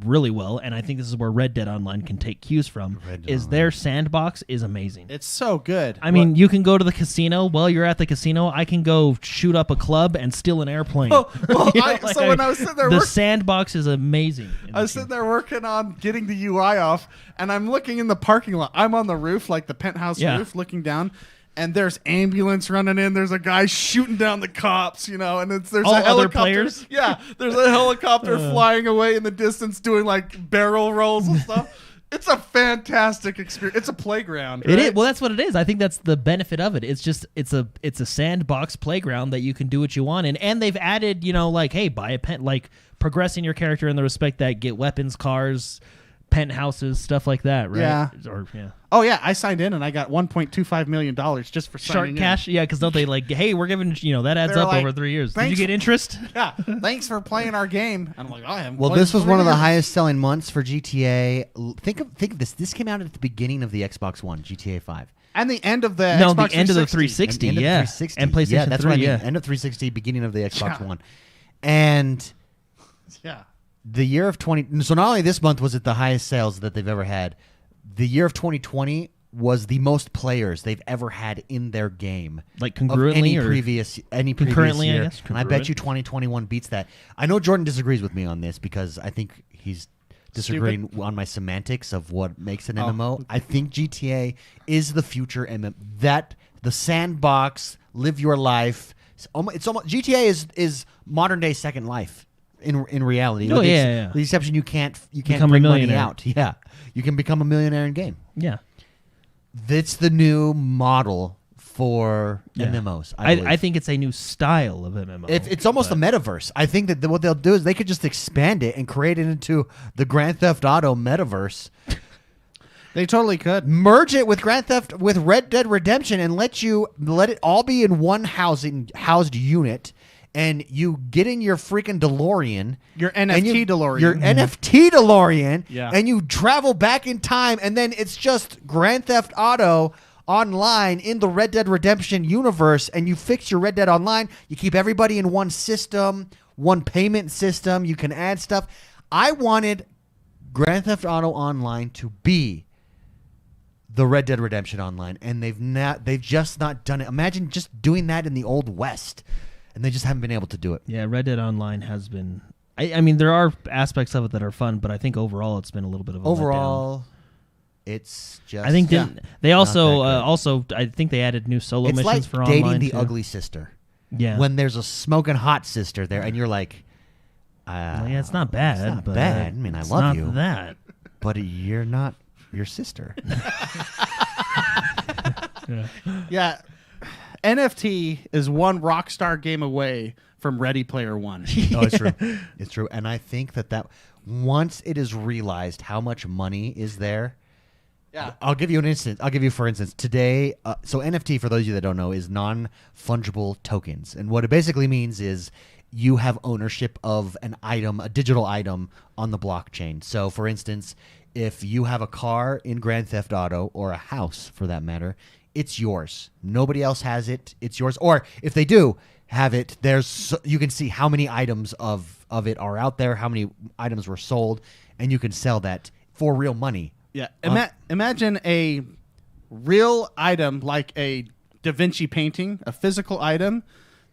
really well, and I think this is where Red Dead Online can take cues from, their sandbox is amazing. It's so good. I mean, you can go to the casino. While you're at the casino, I can go shoot up a club and steal an airplane. When I was sitting there, the sandbox is amazing. I was sitting there working on getting the UI off, and I'm looking in the parking lot. I'm on the roof, like the penthouse roof, looking down. And there's ambulance running in. There's a guy shooting down the cops, and there's all a helicopter. Other players. Yeah, there's a helicopter flying away in the distance, doing like barrel rolls and stuff. It's a fantastic experience. It's a playground. Right? It is. Well, that's what it is. I think that's the benefit of it. It's just it's a sandbox playground that you can do what you want in, and they've added, like, hey, buy a pen, like progressing your character in the respect that get weapons, cars, penthouses, stuff like that, right? Yeah. Oh yeah, I signed in and I got $1.25 million just for signing Shark Cash. Yeah, because don't they hey, we're giving that adds up over 3 years. Did you get interest? Yeah. Thanks for playing our game. And I'm like, I am. Well, this was one of the highest selling months for GTA. Think of this. This came out at the beginning of the Xbox One, GTA 5. And the end of the Xbox the end of the 360, and PlayStation 3, that's what I mean. End of 360, beginning of the Xbox One, and the year of 20. So not only this month was it the highest sales that they've ever had, the year of 2020 was the most players they've ever had in their game, like congruently of any previous year. I guess, and I bet you 2021 beats that. I know Jordan disagrees with me on this because I think he's disagreeing on my semantics of what makes an MMO. I think GTA is the future MMO. That the sandbox, live your life. It's almost GTA is modern day Second Life in reality. Oh, With yeah. the exception you can't Become bring a money millionaire. out. Yeah, you can become a millionaire in game. Yeah. That's the new model for MMOs. I think it's a new style of MMO. It's almost a metaverse. I think that what they'll do is they could just expand it and create it into the Grand Theft Auto metaverse. They totally could. Merge it with with Red Dead Redemption and let it all be in one housed unit, and you get in your freaking DeLorean, Your NFT DeLorean. your NFT DeLorean, Yeah. and you travel back in time, and then it's just Grand Theft Auto online in the Red Dead Redemption universe, and you fix your Red Dead Online. You keep everybody in one system, one payment system. You can add stuff. I wanted Grand Theft Auto Online to be the Red Dead Redemption Online, and they've just not done it. Imagine just doing that in the Old West, and they just haven't been able to do it. Yeah, Red Dead Online has been. I mean, there are aspects of it that are fun, but I think overall it's been a little bit of a letdown. It's just. I think they also not that I think they added new solo it's missions like for dating online the too. ugly sister. Yeah, When there's a smoking hot sister there, and you're like, well, yeah, it's not bad. It's not but bad. I mean, I it's love not you, that. but you're not your sister. Yeah. NFT is one Rockstar game away from Ready Player One. No, it's true. It's true. And I think that once it is realized how much money is there, Yeah. I'll give you an instance. I'll give you, for instance, today. So NFT, for those of you that don't know, is non-fungible tokens. And what it basically means is you have ownership of an item, a digital item on the blockchain. So, for instance, if you have a car in Grand Theft Auto, or a house for that matter, it's yours. Nobody else has it. It's yours. Or if they do have it, you can see how many items of it are out there, how many items were sold, and you can sell that for real money. Yeah. Imagine a real item like a Da Vinci painting, a physical item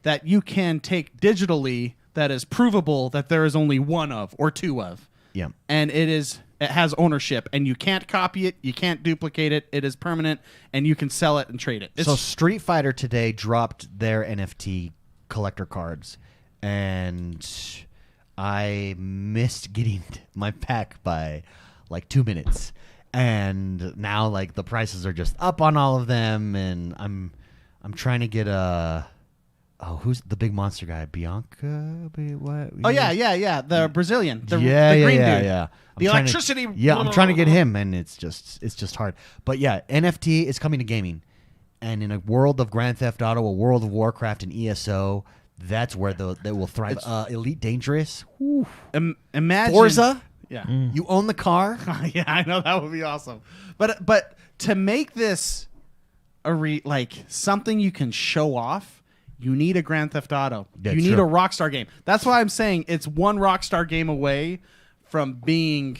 that you can take digitally that is provable that there is only one of or two of. Yeah. And it has ownership, and you can't copy it, you can't duplicate it. It is permanent, and you can sell it and trade it. So Street Fighter today dropped their NFT collector cards, and I missed getting my pack by like 2 minutes. And now like the prices are just up on all of them, and I'm trying to get who's the big monster guy? Bianca? What? Oh yeah. The Brazilian, the green dude. Yeah. The electricity. I'm trying to get him, and it's just hard. But yeah, NFT is coming to gaming, and in a world of Grand Theft Auto, a World of Warcraft, and ESO, that's where they will thrive. Elite Dangerous. Imagine Forza. Yeah. You own the car. Yeah, I know, that would be awesome. But to make this like something you can show off, you need a Grand Theft Auto. That's you need true. a Rockstar game. That's why I'm saying it's one Rockstar game away from being.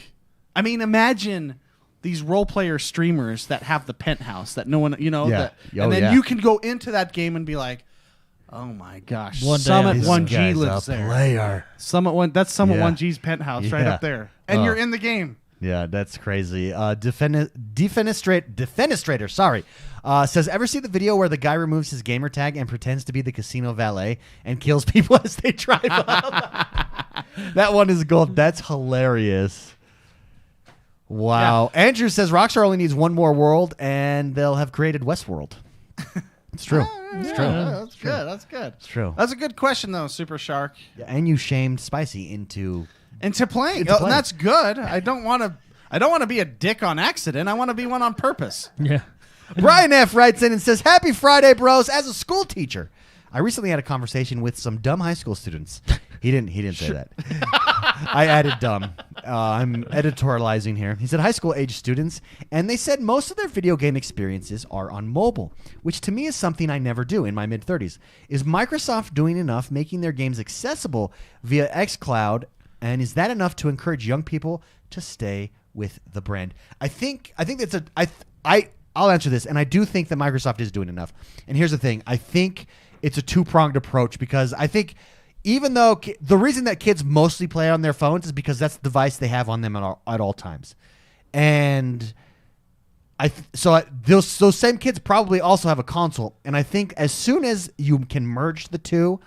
I mean, imagine these role player streamers that have the penthouse that no one, Yeah. and then you can go into that game and be like, oh my gosh, One day Summit this 1G lives a there. player. That's Summit Yeah. 1G's penthouse right Yeah. up there, and you're in the game. Yeah, that's crazy. Defenestrator, sorry, says, ever see the video where the guy removes his gamer tag and pretends to be the casino valet and kills people as they drive up? That one is gold. That's hilarious. Wow. Yeah. Andrew says Rockstar only needs one more world and they'll have created Westworld. It's true. It's true. That's good. That's good. It's true. That's a good question, though, Super Shark. Yeah, and you shamed Spicy into playing. Into playing. That's good. I don't want to be a dick on accident. I want to be one on purpose. Yeah. Brian F. writes in and says, Happy Friday, bros. As a school teacher, I recently had a conversation with some dumb high school students. He didn't say that. I added dumb. I'm editorializing here. He said high school age students, and they said most of their video game experiences are on mobile, which to me is something I never do in my mid-30s. Is Microsoft doing enough making their games accessible via xCloud, and is that enough to encourage young people to stay with the brand? I think that's I'll answer this, and I do think that Microsoft is doing enough. And here's the thing. I think it's a two-pronged approach because I think even though the reason that kids mostly play on their phones is because that's the device they have on them at all times. And those same kids probably also have a console. And I think as soon as you can merge the two,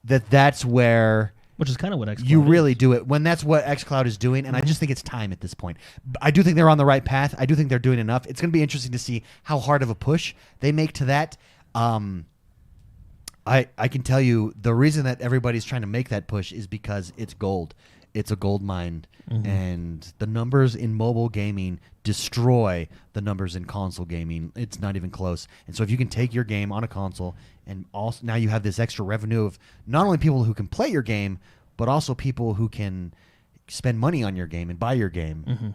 that's where... Which is kind of what xCloud you really do it when that's what xCloud is doing, and I just think it's time at this point. I do think they're on the right path. I do think they're doing enough. It's going to be interesting to see how hard of a push they make to that. I can tell you the reason that everybody's trying to make that push is because it's gold. It's a gold mine, and the numbers in mobile gaming destroy the numbers in console gaming. It's not even close. And so if you can take your game on a console, and also now you have this extra revenue of not only people who can play your game, but also people who can spend money on your game and buy your game.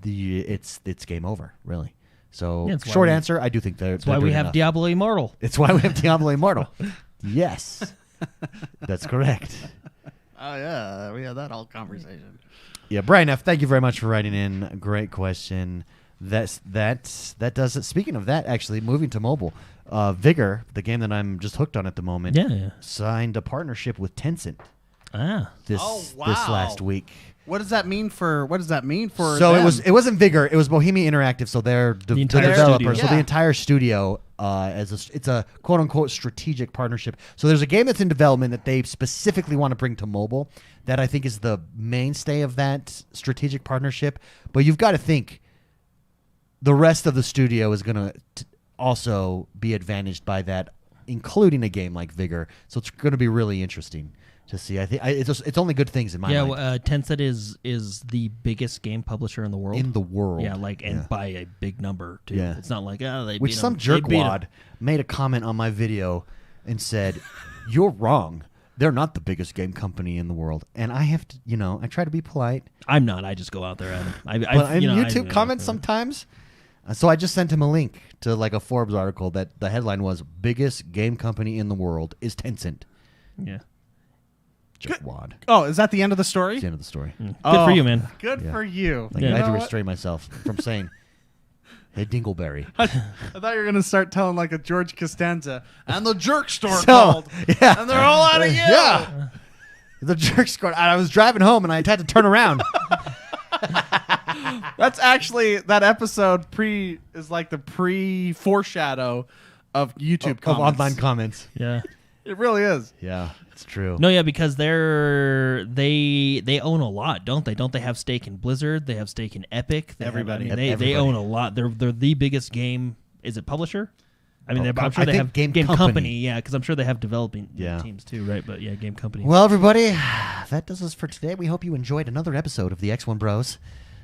It's game over, really. So short answer, I do think that's why we have enough. Diablo Immortal. It's why we have Diablo Immortal. Yes, that's correct. Oh yeah, we had that whole conversation. Yeah, Brian F., thank you very much for writing in. Great question. That does it. Speaking of that, actually, moving to mobile, Vigor, the game that I'm just hooked on at the moment, signed a partnership with Tencent. This last week. What does that mean for? So them? it wasn't Vigor. It was Bohemia Interactive. So they're the developer. So the entire studio, it's a quote unquote strategic partnership. So there's a game that's in development that they specifically want to bring to mobile. That I think is the mainstay of that strategic partnership. But you've got to think the rest of the studio is going to also be advantaged by that, including a game like Vigor. So it's going to be really interesting to see. I think it's only good things in my mind. Yeah, Tencent is the biggest game publisher in the world. In the world. Yeah, and by a big number too. Yeah. It's not like they which beat some jerkwad made a comment on my video and said, "You're wrong. They're not the biggest game company in the world." And I have to, I try to be polite. I'm not. I just go out there and YouTube comments sometimes. So I just sent him a link to like a Forbes article that the headline was "Biggest game company in the world is Tencent." Yeah. Jerkwad. Oh, is that the end of the story? That's the end of the story. Good for you, man. Good for you. Like, I had to restrain myself from saying, "Hey, Dingleberry." I thought you were going to start telling like a George Costanza. And the jerk store called. Yeah. And they're all out of you. Yeah. The jerk store. I was driving home and I had to turn around. That's actually, that episode is like the pre-foreshadow of YouTube comments. Of online comments. Yeah. It really is. Yeah, it's true. No, yeah, because they own a lot, don't they? Don't they have stake in Blizzard? They have stake in Epic. Everybody. They own a lot. They're the biggest game. Is it publisher? I mean, I'm sure I they think have game company. Yeah, because I'm sure they have developing teams too, right? But yeah, game company. Well, everybody, that does us for today. We hope you enjoyed another episode of the XoneBros.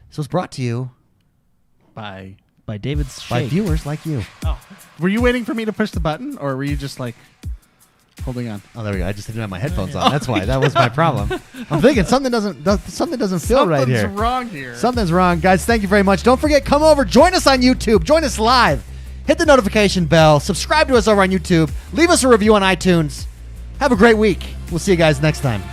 This was brought to you by David's by Shake. viewers like you. Oh, were you waiting for me to push the button, or were you just like holding on? Oh, there we go. I just didn't have my headphones on. That's why. That was my problem. I'm thinking something doesn't feel right here. Something's wrong here. Something's wrong, guys. Thank you very much. Don't forget, come over, join us on YouTube, join us live. Hit the notification bell. Subscribe to us over on YouTube. Leave us a review on iTunes. Have a great week. We'll see you guys next time.